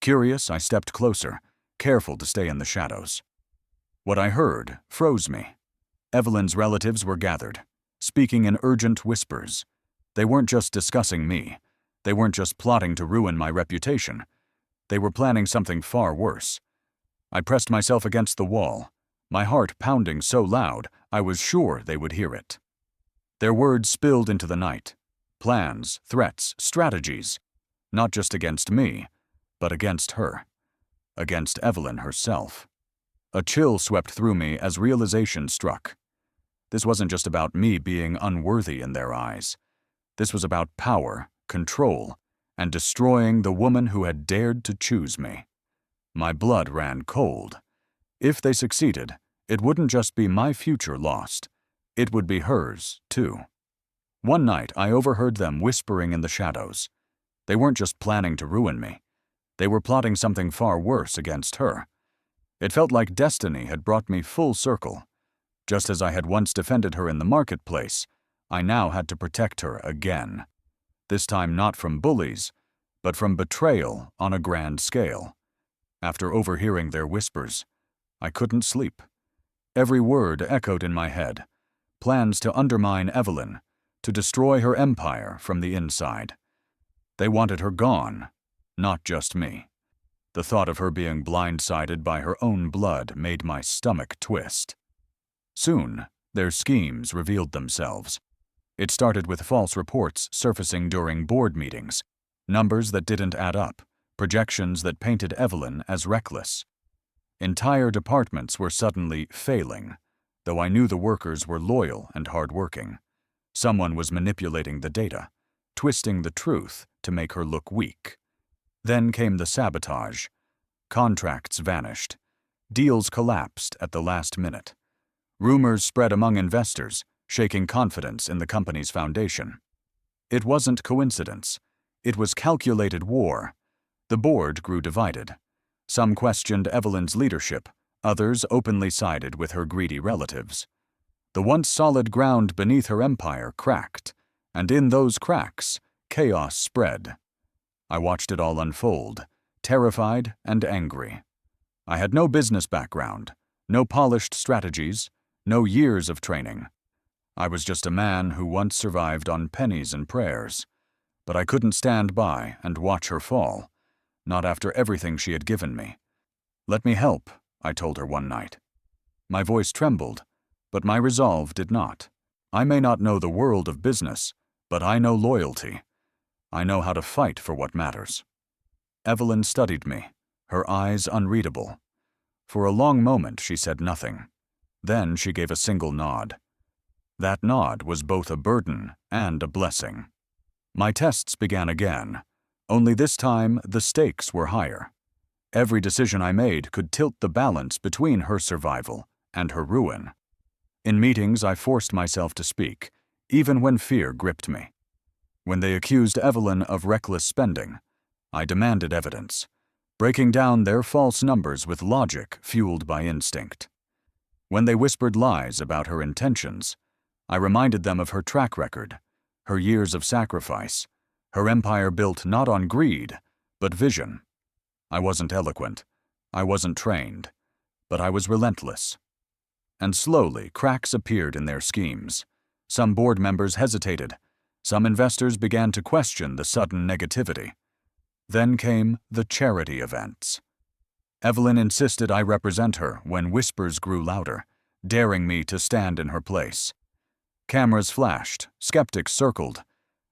Curious, I stepped closer, careful to stay in the shadows. What I heard froze me. Evelyn's relatives were gathered, speaking in urgent whispers. They weren't just discussing me. They weren't just plotting to ruin my reputation. They were planning something far worse. I pressed myself against the wall, my heart pounding so loud I was sure they would hear it. Their words spilled into the night. Plans, threats, strategies. Not just against me, but against her. Against Evelyn herself. A chill swept through me as realization struck. This wasn't just about me being unworthy in their eyes. This was about power, control, and destroying the woman who had dared to choose me. My blood ran cold. If they succeeded, it wouldn't just be my future lost. It would be hers, too. One night, I overheard them whispering in the shadows. They weren't just planning to ruin me. They were plotting something far worse against her. It felt like destiny had brought me full circle. Just as I had once defended her in the marketplace, I now had to protect her again. This time not from bullies, but from betrayal on a grand scale. After overhearing their whispers, I couldn't sleep. Every word echoed in my head. Plans to undermine Evelyn, to destroy her empire from the inside. They wanted her gone, not just me. The thought of her being blindsided by her own blood made my stomach twist. Soon, their schemes revealed themselves. It started with false reports surfacing during board meetings, numbers that didn't add up, projections that painted Evelyn as reckless. Entire departments were suddenly failing, though I knew the workers were loyal and hardworking. Someone was manipulating the data, twisting the truth to make her look weak. Then came the sabotage. Contracts vanished. Deals collapsed at the last minute. Rumors spread among investors, shaking confidence in the company's foundation. It wasn't coincidence. It was calculated war. The board grew divided. Some questioned Evelyn's leadership, others openly sided with her greedy relatives. The once solid ground beneath her empire cracked, and in those cracks, chaos spread. I watched it all unfold, terrified and angry. I had no business background, no polished strategies, no years of training. I was just a man who once survived on pennies and prayers. But I couldn't stand by and watch her fall, not after everything she had given me. "Let me help," I told her one night. My voice trembled, but my resolve did not. I may not know the world of business, but I know loyalty. I know how to fight for what matters. Evelyn studied me, her eyes unreadable. For a long moment she said nothing. Then she gave a single nod. That nod was both a burden and a blessing. My tests began again, only this time the stakes were higher. Every decision I made could tilt the balance between her survival and her ruin. In meetings I forced myself to speak, even when fear gripped me. When they accused Evelyn of reckless spending, I demanded evidence, breaking down their false numbers with logic fueled by instinct. When they whispered lies about her intentions, I reminded them of her track record, her years of sacrifice, her empire built not on greed, but vision. I wasn't eloquent, I wasn't trained, but I was relentless. And slowly cracks appeared in their schemes. Some board members hesitated, some investors began to question the sudden negativity. Then came the charity events. Evelyn insisted I represent her when whispers grew louder, daring me to stand in her place. Cameras flashed, skeptics circled,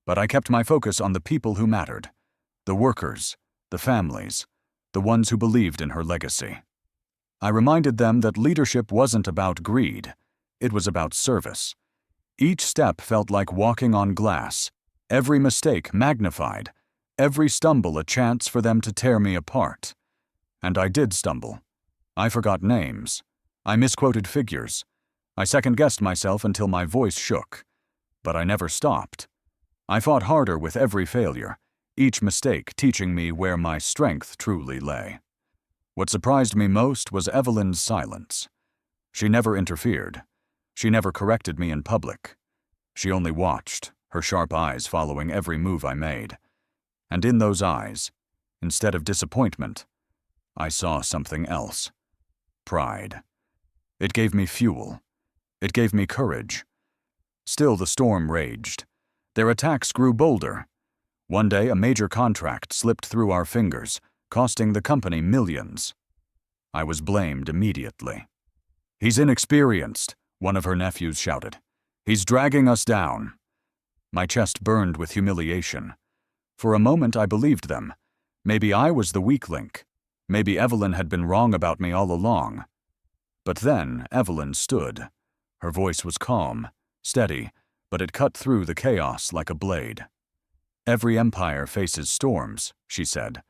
but I kept my focus on the people who mattered, the workers, the families, the ones who believed in her legacy. I reminded them that leadership wasn't about greed, it was about service. Each step felt like walking on glass, every mistake magnified, every stumble a chance for them to tear me apart. And I did stumble. I forgot names. I misquoted figures. I second-guessed myself until my voice shook. But I never stopped. I fought harder with every failure, each mistake teaching me where my strength truly lay. What surprised me most was Evelyn's silence. She never interfered. She never corrected me in public. She only watched, her sharp eyes following every move I made. And in those eyes, instead of disappointment, I saw something else. Pride. It gave me fuel. It gave me courage. Still the storm raged. Their attacks grew bolder. One day a major contract slipped through our fingers, costing the company millions. I was blamed immediately. "He's inexperienced," one of her nephews shouted. "He's dragging us down." My chest burned with humiliation. For a moment I believed them. Maybe I was the weak link. Maybe Evelyn had been wrong about me all along. But then Evelyn stood. Her voice was calm, steady, but it cut through the chaos like a blade. "Every empire faces storms," she said.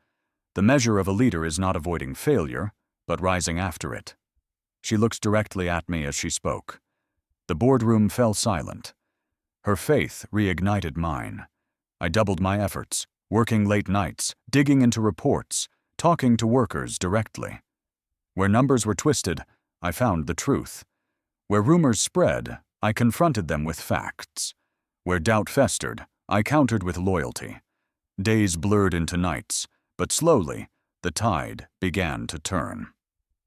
"The measure of a leader is not avoiding failure, but rising after it." She looked directly at me as she spoke. The boardroom fell silent. Her faith reignited mine. I doubled my efforts, working late nights, digging into reports, talking to workers directly. Where numbers were twisted, I found the truth. Where rumors spread, I confronted them with facts. Where doubt festered, I countered with loyalty. Days blurred into nights, but slowly, the tide began to turn.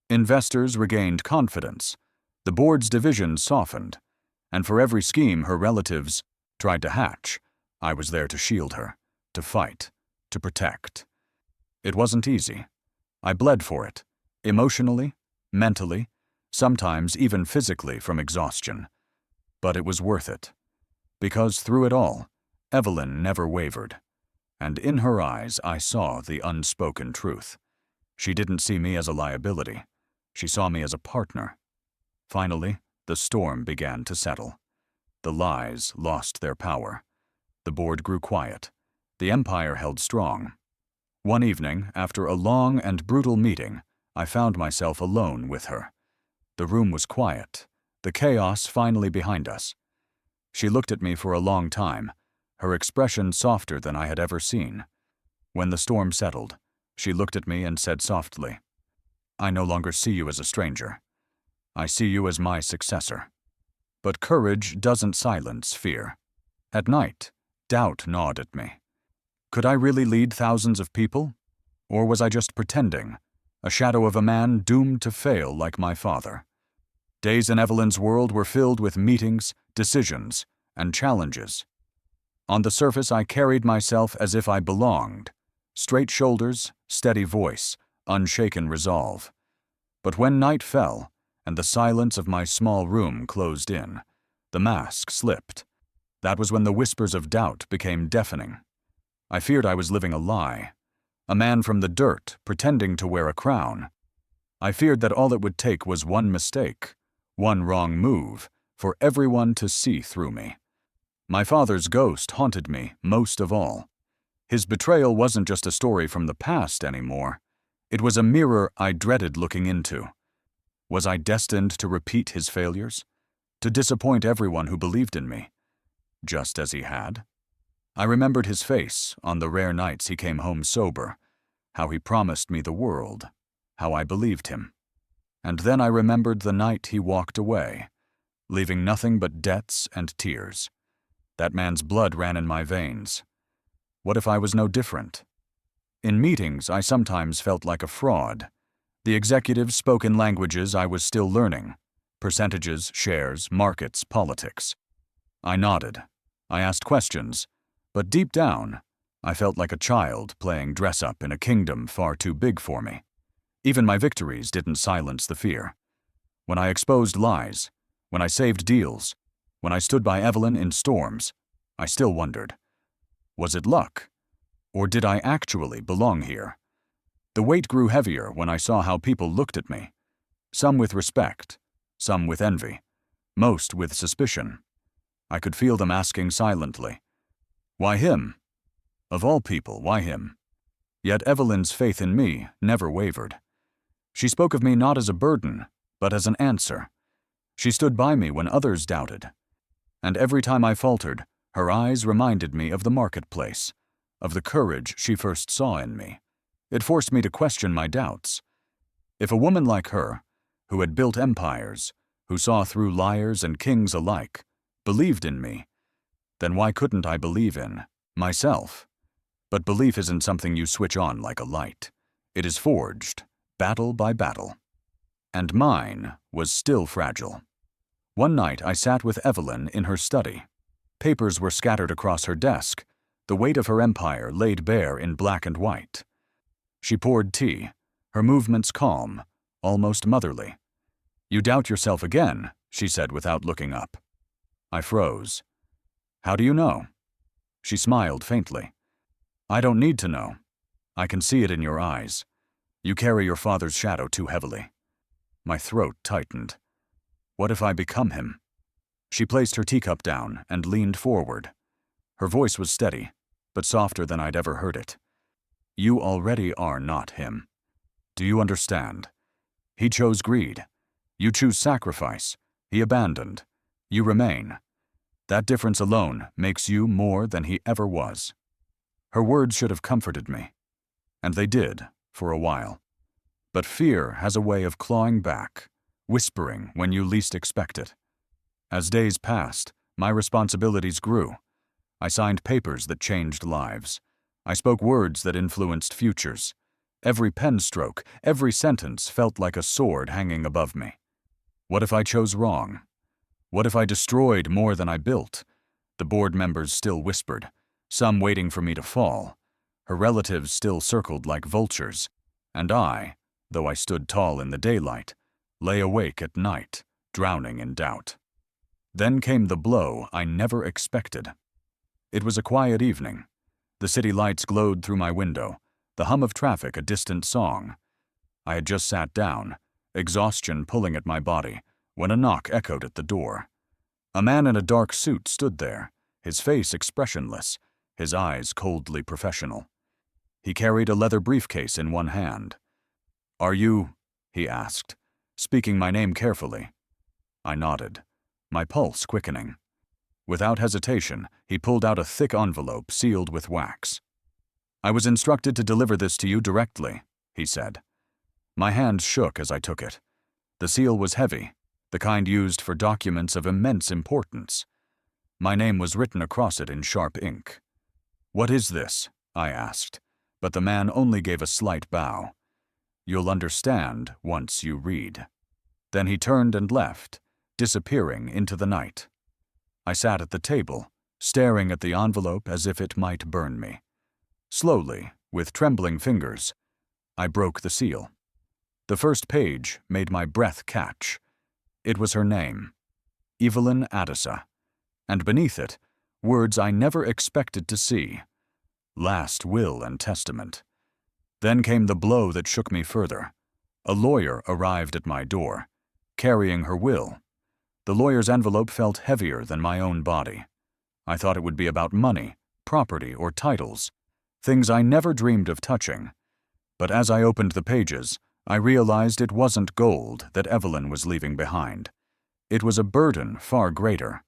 Investors regained confidence. The board's divisions softened. And for every scheme her relatives tried to hatch, I was there to shield her, to fight, to protect. It wasn't easy. I bled for it, emotionally, mentally, sometimes even physically from exhaustion. But it was worth it. Because through it all, Evelyn never wavered. And in her eyes I saw the unspoken truth. She didn't see me as a liability. She saw me as a partner. Finally, the storm began to settle. The lies lost their power. The board grew quiet. The empire held strong. One evening, after a long and brutal meeting, I found myself alone with her. The room was quiet, the chaos finally behind us. She looked at me for a long time, her expression softer than I had ever seen. When the storm settled, she looked at me and said softly, "I no longer see you as a stranger. I see you as my successor." But courage doesn't silence fear. At night, doubt gnawed at me. Could I really lead thousands of people? Or was I just pretending, a shadow of a man doomed to fail like my father? Days in Evelyn's world were filled with meetings, decisions, and challenges. On the surface, I carried myself as if I belonged. Straight shoulders, steady voice, unshaken resolve. But when night fell, and the silence of my small room closed in, the mask slipped. That was when the whispers of doubt became deafening. I feared I was living a lie, a man from the dirt pretending to wear a crown. I feared that all it would take was one mistake, one wrong move, for everyone to see through me. My father's ghost haunted me most of all. His betrayal wasn't just a story from the past anymore. It was a mirror I dreaded looking into. Was I destined to repeat his failures? To disappoint everyone who believed in me? Just as he had? I remembered his face on the rare nights he came home sober, how he promised me the world, how I believed him. And then I remembered the night he walked away, leaving nothing but debts and tears. That man's blood ran in my veins. What if I was no different? In meetings, I sometimes felt like a fraud. The executives spoke in languages I was still learning. Percentages, shares, markets, politics. I nodded. I asked questions. But deep down, I felt like a child playing dress-up in a kingdom far too big for me. Even my victories didn't silence the fear. When I exposed lies, when I saved deals, when I stood by Evelyn in storms, I still wondered. Was it luck? Or did I actually belong here? The weight grew heavier when I saw how people looked at me. Some with respect, some with envy, most with suspicion. I could feel them asking silently, "Why him? Of all people, why him?" Yet Evelyn's faith in me never wavered. She spoke of me not as a burden, but as an answer. She stood by me when others doubted. And every time I faltered, her eyes reminded me of the marketplace, of the courage she first saw in me. It forced me to question my doubts. If a woman like her, who had built empires, who saw through liars and kings alike, believed in me, then why couldn't I believe in myself? But belief isn't something you switch on like a light. It is forged, battle by battle. And mine was still fragile. One night I sat with Evelyn in her study. Papers were scattered across her desk, the weight of her empire laid bare in black and white. She poured tea, her movements calm, almost motherly. "You doubt yourself again," she said without looking up. I froze. "How do you know?" She smiled faintly. "I don't need to know. I can see it in your eyes. You carry your father's shadow too heavily." My throat tightened. What if I become him? She placed her teacup down and leaned forward. Her voice was steady, but softer than I'd ever heard it. "You already are not him. Do you understand? He chose greed. You choose sacrifice. He abandoned. You remain. That difference alone makes you more than he ever was." Her words should have comforted me. And they did, for a while. But fear has a way of clawing back, whispering when you least expect it. As days passed, my responsibilities grew. I signed papers that changed lives. I spoke words that influenced futures. Every pen stroke, every sentence felt like a sword hanging above me. What if I chose wrong? What if I destroyed more than I built? The board members still whispered, some waiting for me to fall. Her relatives still circled like vultures. And I, though I stood tall in the daylight, lay awake at night, drowning in doubt. Then came the blow I never expected. It was a quiet evening. The city lights glowed through my window, the hum of traffic a distant song. I had just sat down, exhaustion pulling at my body, when a knock echoed at the door. A man in a dark suit stood there, his face expressionless, his eyes coldly professional. He carried a leather briefcase in one hand. "Are you?" he asked, speaking my name carefully. I nodded, my pulse quickening. Without hesitation, he pulled out a thick envelope sealed with wax. "I was instructed to deliver this to you directly," he said. My hand shook as I took it. The seal was heavy, the kind used for documents of immense importance. My name was written across it in sharp ink. "What is this?" I asked, but the man only gave a slight bow. "You'll understand once you read." Then he turned and left, disappearing into the night. I sat at the table, staring at the envelope as if it might burn me. Slowly, with trembling fingers, I broke the seal. The first page made my breath catch. It was her name, Evelyn Addisa, and beneath it, words I never expected to see. Last will and testament. Then came the blow that shook me further. A lawyer arrived at my door, carrying her will. The lawyer's envelope felt heavier than my own body. I thought it would be about money, property, or titles, things I never dreamed of touching. But as I opened the pages, I realized it wasn't gold that Evelyn was leaving behind. It was a burden far greater,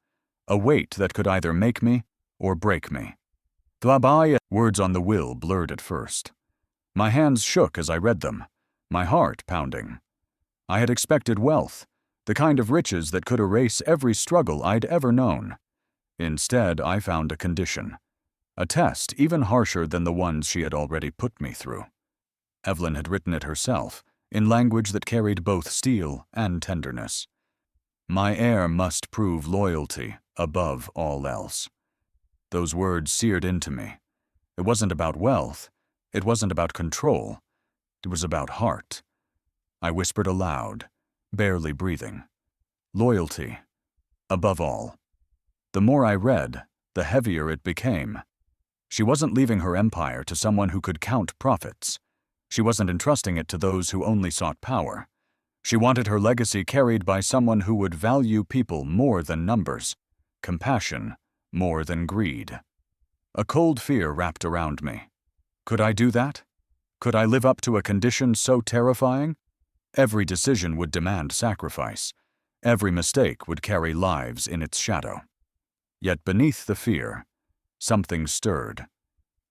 a weight that could either make me or break me. Words on the will blurred at first. My hands shook as I read them, my heart pounding. I had expected wealth, the kind of riches that could erase every struggle I'd ever known. Instead, I found a condition, a test even harsher than the ones she had already put me through. Evelyn had written it herself, in language that carried both steel and tenderness. My heir must prove loyalty above all else. Those words seared into me. It wasn't about wealth. It wasn't about control. It was about heart. I whispered aloud, barely breathing. Loyalty, above all. The more I read, the heavier it became. She wasn't leaving her empire to someone who could count profits. She wasn't entrusting it to those who only sought power. She wanted her legacy carried by someone who would value people more than numbers, compassion more than greed. A cold fear wrapped around me. Could I do that? Could I live up to a condition so terrifying? Every decision would demand sacrifice. Every mistake would carry lives in its shadow. Yet beneath the fear, something stirred.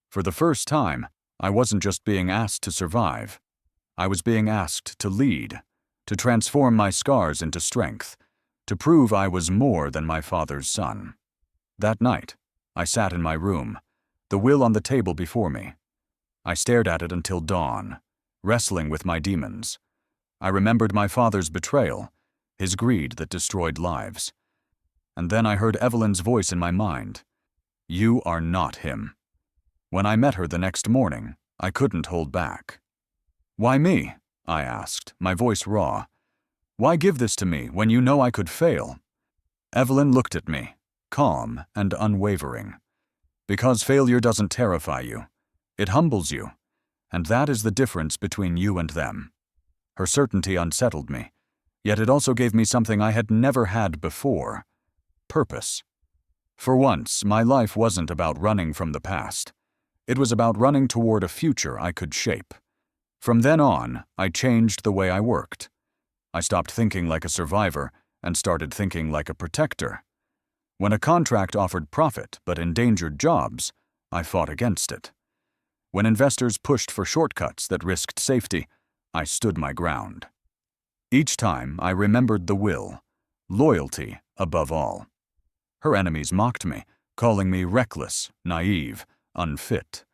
For the first time, I wasn't just being asked to survive. I was being asked to lead, to transform my scars into strength, to prove I was more than my father's son. That night, I sat in my room, the will on the table before me. I stared at it until dawn, wrestling with my demons. I remembered my father's betrayal, his greed that destroyed lives. And then I heard Evelyn's voice in my mind. "You are not him." When I met her the next morning, I couldn't hold back. "Why me?" I asked, my voice raw. "Why give this to me when you know I could fail?" Evelyn looked at me, calm and unwavering. "Because failure doesn't terrify you. It humbles you, and that is the difference between you and them." Her certainty unsettled me, yet it also gave me something I had never had before: purpose. For once, my life wasn't about running from the past. It was about running toward a future I could shape. From then on, I changed the way I worked. I stopped thinking like a survivor and started thinking like a protector. When a contract offered profit but endangered jobs, I fought against it. When investors pushed for shortcuts that risked safety, I stood my ground. Each time I remembered the will, loyalty above all. Her enemies mocked me, calling me reckless, naive, unfit.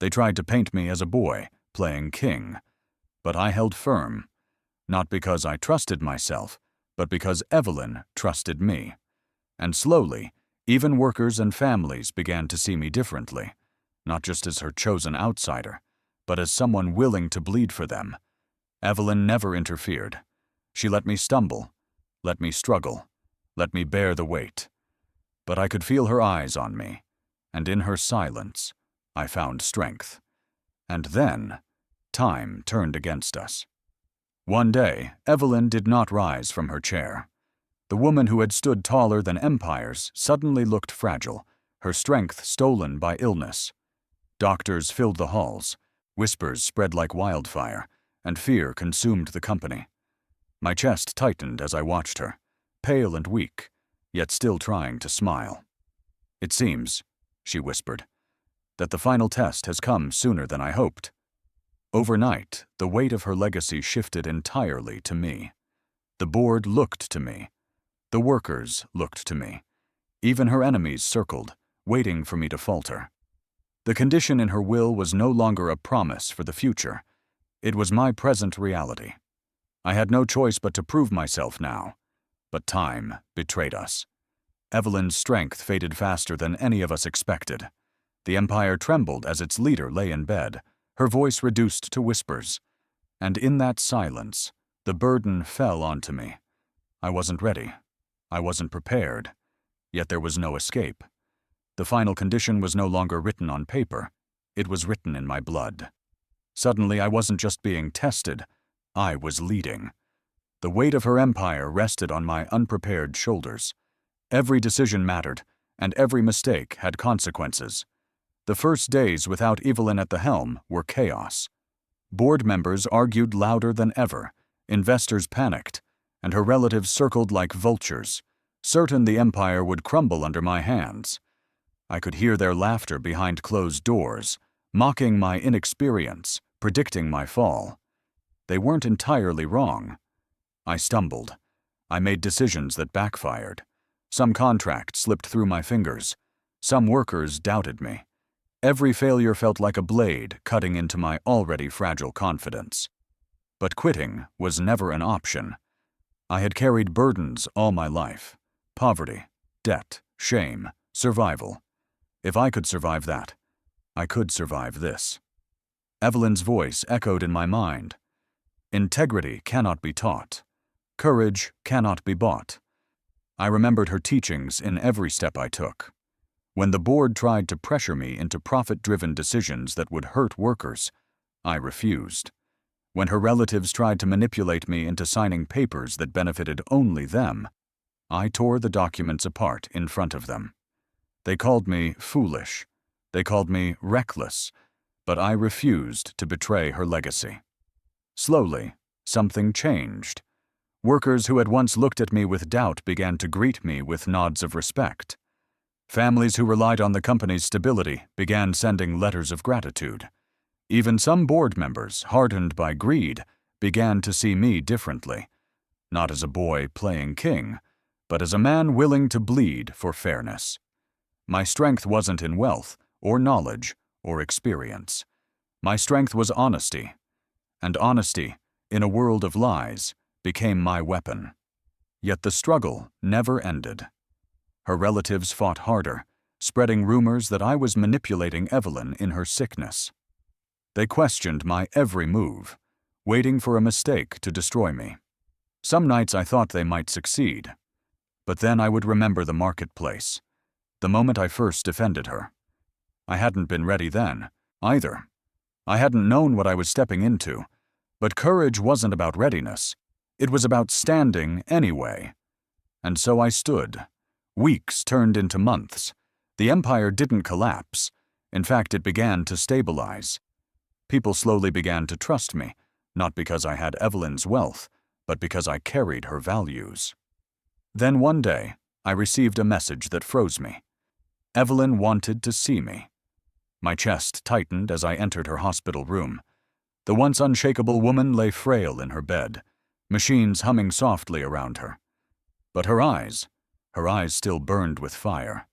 They tried to paint me as a boy, playing king. But I held firm, not because I trusted myself, but because Evelyn trusted me. And slowly, even workers and families began to see me differently, not just as her chosen outsider, but as someone willing to bleed for them. Evelyn never interfered. She let me stumble, let me struggle, let me bear the weight. But I could feel her eyes on me, and in her silence, I found strength. And then, time turned against us. One day, Evelyn did not rise from her chair. The woman who had stood taller than empires suddenly looked fragile, her strength stolen by illness. Doctors filled the halls, whispers spread like wildfire, and fear consumed the company. My chest tightened as I watched her, pale and weak, yet still trying to smile. "It seems," she whispered, "that the final test has come sooner than I hoped." Overnight, the weight of her legacy shifted entirely to me. The board looked to me. The workers looked to me. Even her enemies circled, waiting for me to falter. The condition in her will was no longer a promise for the future. It was my present reality. I had no choice but to prove myself now. But time betrayed us. Evelyn's strength faded faster than any of us expected. The empire trembled as its leader lay in bed, her voice reduced to whispers. And in that silence, the burden fell onto me. I wasn't ready. I wasn't prepared. Yet there was no escape. The final condition was no longer written on paper. It was written in my blood. Suddenly, I wasn't just being tested. I was leading. The weight of her empire rested on my unprepared shoulders. Every decision mattered, and every mistake had consequences. The first days without Evelyn at the helm were chaos. Board members argued louder than ever, investors panicked, and her relatives circled like vultures, certain the empire would crumble under my hands. I could hear their laughter behind closed doors, mocking my inexperience, predicting my fall. They weren't entirely wrong. I stumbled. I made decisions that backfired. Some contracts slipped through my fingers. Some workers doubted me. Every failure felt like a blade cutting into my already fragile confidence. But quitting was never an option. I had carried burdens all my life: poverty, debt, shame, survival. If I could survive that, I could survive this. Evelyn's voice echoed in my mind. Integrity cannot be taught. Courage cannot be bought. I remembered her teachings in every step I took. When the board tried to pressure me into profit-driven decisions that would hurt workers, I refused. When her relatives tried to manipulate me into signing papers that benefited only them, I tore the documents apart in front of them. They called me foolish. They called me reckless, but I refused to betray her legacy. Slowly, something changed. Workers who had once looked at me with doubt began to greet me with nods of respect. Families who relied on the company's stability began sending letters of gratitude. Even some board members, hardened by greed, began to see me differently, not as a boy playing king, but as a man willing to bleed for fairness. My strength wasn't in wealth, or knowledge, or experience. My strength was honesty. And honesty, in a world of lies, became my weapon. Yet the struggle never ended. Her relatives fought harder, spreading rumors that I was manipulating Evelyn in her sickness. They questioned my every move, waiting for a mistake to destroy me. Some nights I thought they might succeed, but then I would remember the marketplace, the moment I first defended her. I hadn't been ready then, either. I hadn't known what I was stepping into, but courage wasn't about readiness. It was about standing anyway. And so I stood. Weeks turned into months. The empire didn't collapse. In fact, it began to stabilize. People slowly began to trust me, not because I had Evelyn's wealth, but because I carried her values. Then one day, I received a message that froze me. Evelyn wanted to see me. My chest tightened as I entered her hospital room. The once unshakable woman lay frail in her bed. machines humming softly around her. But her eyes still burned with fire.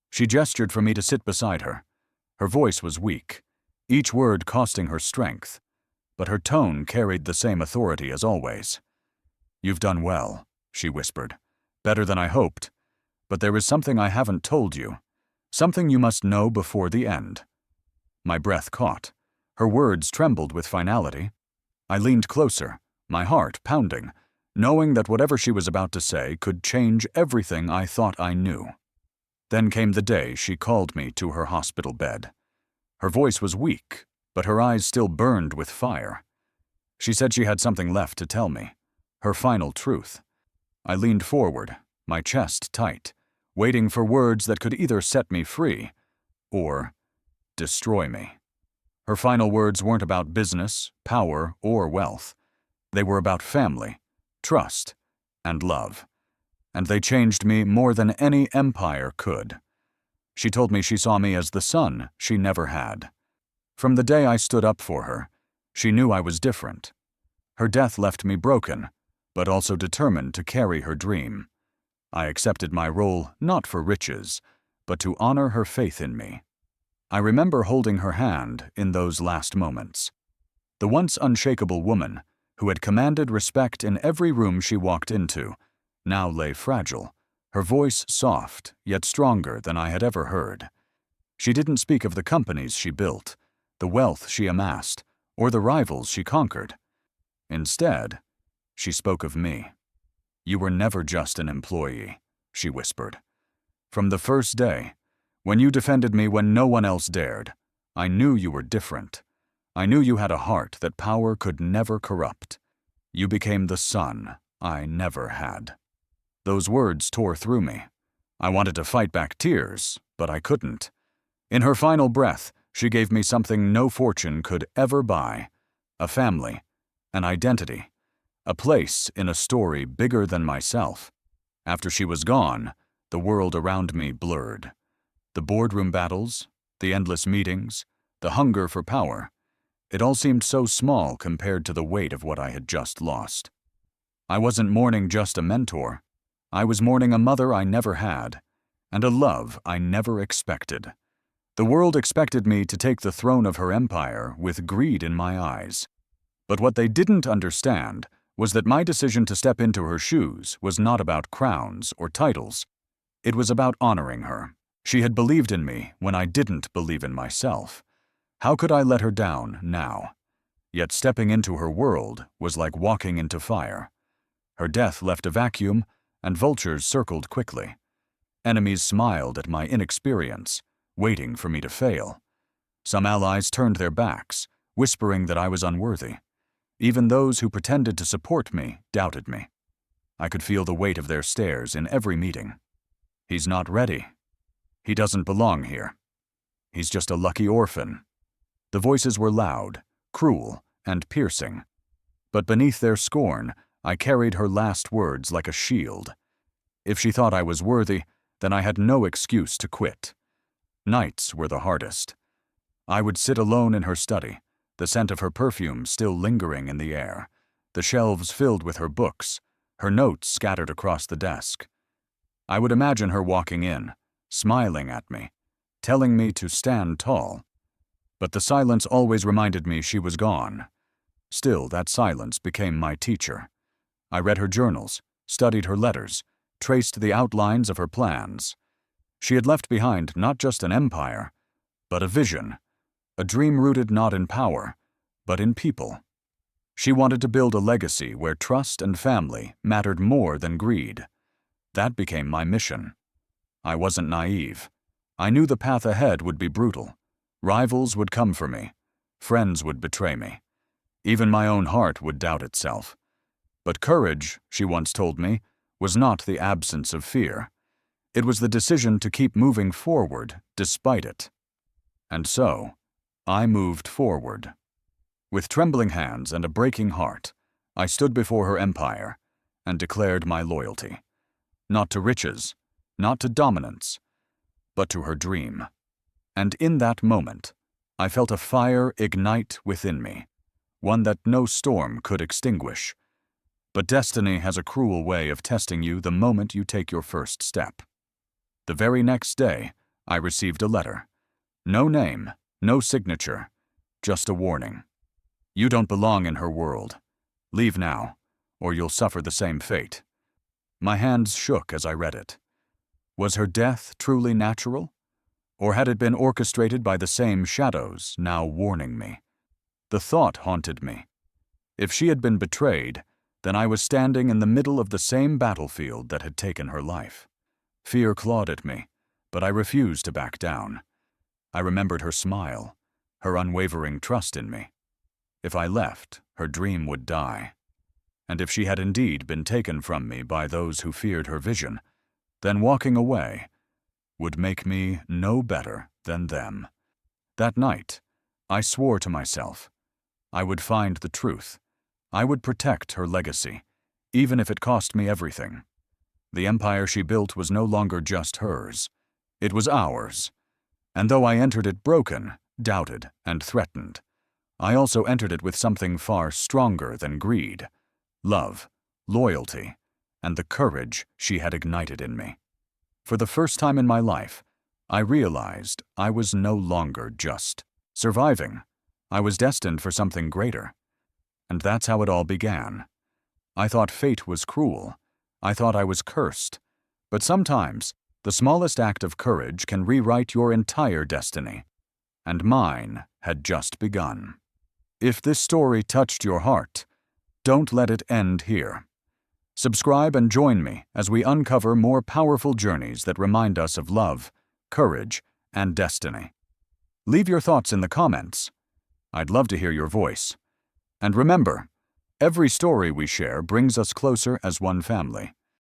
She gestured for me to sit beside her. Her voice was weak, each word costing her strength, but her tone carried the same authority as always. "You've done well," she whispered. "Better than I hoped. But there is something I haven't told you. Something you must know before the end." My breath caught. Her words trembled with finality. I leaned closer, my heart pounding, knowing that whatever she was about to say could change everything I thought I knew. Then came the day she called me to her hospital bed. Her voice was weak, but her eyes still burned with fire. She said she had something left to tell me, her final truth. I leaned forward, my chest tight, waiting for words that could either set me free or destroy me. Her final words weren't about business, power, or wealth. They were about family, trust, and love. And they changed me more than any empire could. She told me she saw me as the son she never had. From the day I stood up for her, she knew I was different. Her death left me broken, but also determined to carry her dream. I accepted my role not for riches, but to honor her faith in me. I remember holding her hand in those last moments. The once unshakable woman, who had commanded respect in every room she walked into, now lay fragile, her voice soft yet stronger than I had ever heard. She didn't speak of the companies she built, the wealth she amassed, or the rivals she conquered. Instead, she spoke of me. "You were never just an employee," she whispered. "From the first day, when you defended me when no one else dared, I knew you were different. I knew you had a heart that power could never corrupt. You became the son I never had." Those words tore through me. I wanted to fight back tears, but I couldn't. In her final breath, she gave me something no fortune could ever buy: a family, an identity, a place in a story bigger than myself. After she was gone, the world around me blurred. The boardroom battles, the endless meetings, the hunger for power. It all seemed so small compared to the weight of what I had just lost. I wasn't mourning just a mentor. I was mourning a mother I never had, and a love I never expected. The world expected me to take the throne of her empire with greed in my eyes. But what they didn't understand was that my decision to step into her shoes was not about crowns or titles. It was about honoring her. She had believed in me when I didn't believe in myself. How could I let her down now? Yet stepping into her world was like walking into fire. Her death left a vacuum, and vultures circled quickly. Enemies smiled at my inexperience, waiting for me to fail. Some allies turned their backs, whispering that I was unworthy. Even those who pretended to support me doubted me. I could feel the weight of their stares in every meeting. "He's not ready. He doesn't belong here. He's just a lucky orphan." The voices were loud, cruel, and piercing. But beneath their scorn, I carried her last words like a shield. If she thought I was worthy, then I had no excuse to quit. Nights were the hardest. I would sit alone in her study, the scent of her perfume still lingering in the air, the shelves filled with her books, her notes scattered across the desk. I would imagine her walking in, smiling at me, telling me to stand tall. But the silence always reminded me she was gone. Still, that silence became my teacher. I read her journals, studied her letters, traced the outlines of her plans. She had left behind not just an empire, but a vision, a dream rooted not in power, but in people. She wanted to build a legacy where trust and family mattered more than greed. That became my mission. I wasn't naive. I knew the path ahead would be brutal. Rivals would come for me. Friends would betray me. Even my own heart would doubt itself. But courage, she once told me, was not the absence of fear. It was the decision to keep moving forward despite it. And so, I moved forward. With trembling hands and a breaking heart, I stood before her empire and declared my loyalty. Not to riches, not to dominance, but to her dream. And in that moment, I felt a fire ignite within me, one that no storm could extinguish. But destiny has a cruel way of testing you the moment you take your first step. The very next day, I received a letter. No name, no signature, just a warning. You don't belong in her world. Leave now, or you'll suffer the same fate. My hands shook as I read it. Was her death truly natural? Or had it been orchestrated by the same shadows now warning me? The thought haunted me. If she had been betrayed, then I was standing in the middle of the same battlefield that had taken her life. Fear clawed at me, but I refused to back down. I remembered her smile, her unwavering trust in me. If I left, her dream would die. And if she had indeed been taken from me by those who feared her vision, then walking away would make me no better than them. That night, I swore to myself, I would find the truth. I would protect her legacy, even if it cost me everything. The empire she built was no longer just hers. It was ours. And though I entered it broken, doubted, and threatened, I also entered it with something far stronger than greed: love, loyalty, and the courage she had ignited in me. For the first time in my life, I realized I was no longer just surviving. I was destined for something greater. And that's how it all began. I thought fate was cruel. I thought I was cursed. But sometimes, the smallest act of courage can rewrite your entire destiny. And mine had just begun. If this story touched your heart, don't let it end here. Subscribe and join me as we uncover more powerful journeys that remind us of love, courage, and destiny. Leave your thoughts in the comments. I'd love to hear your voice. And remember, every story we share brings us closer as one family.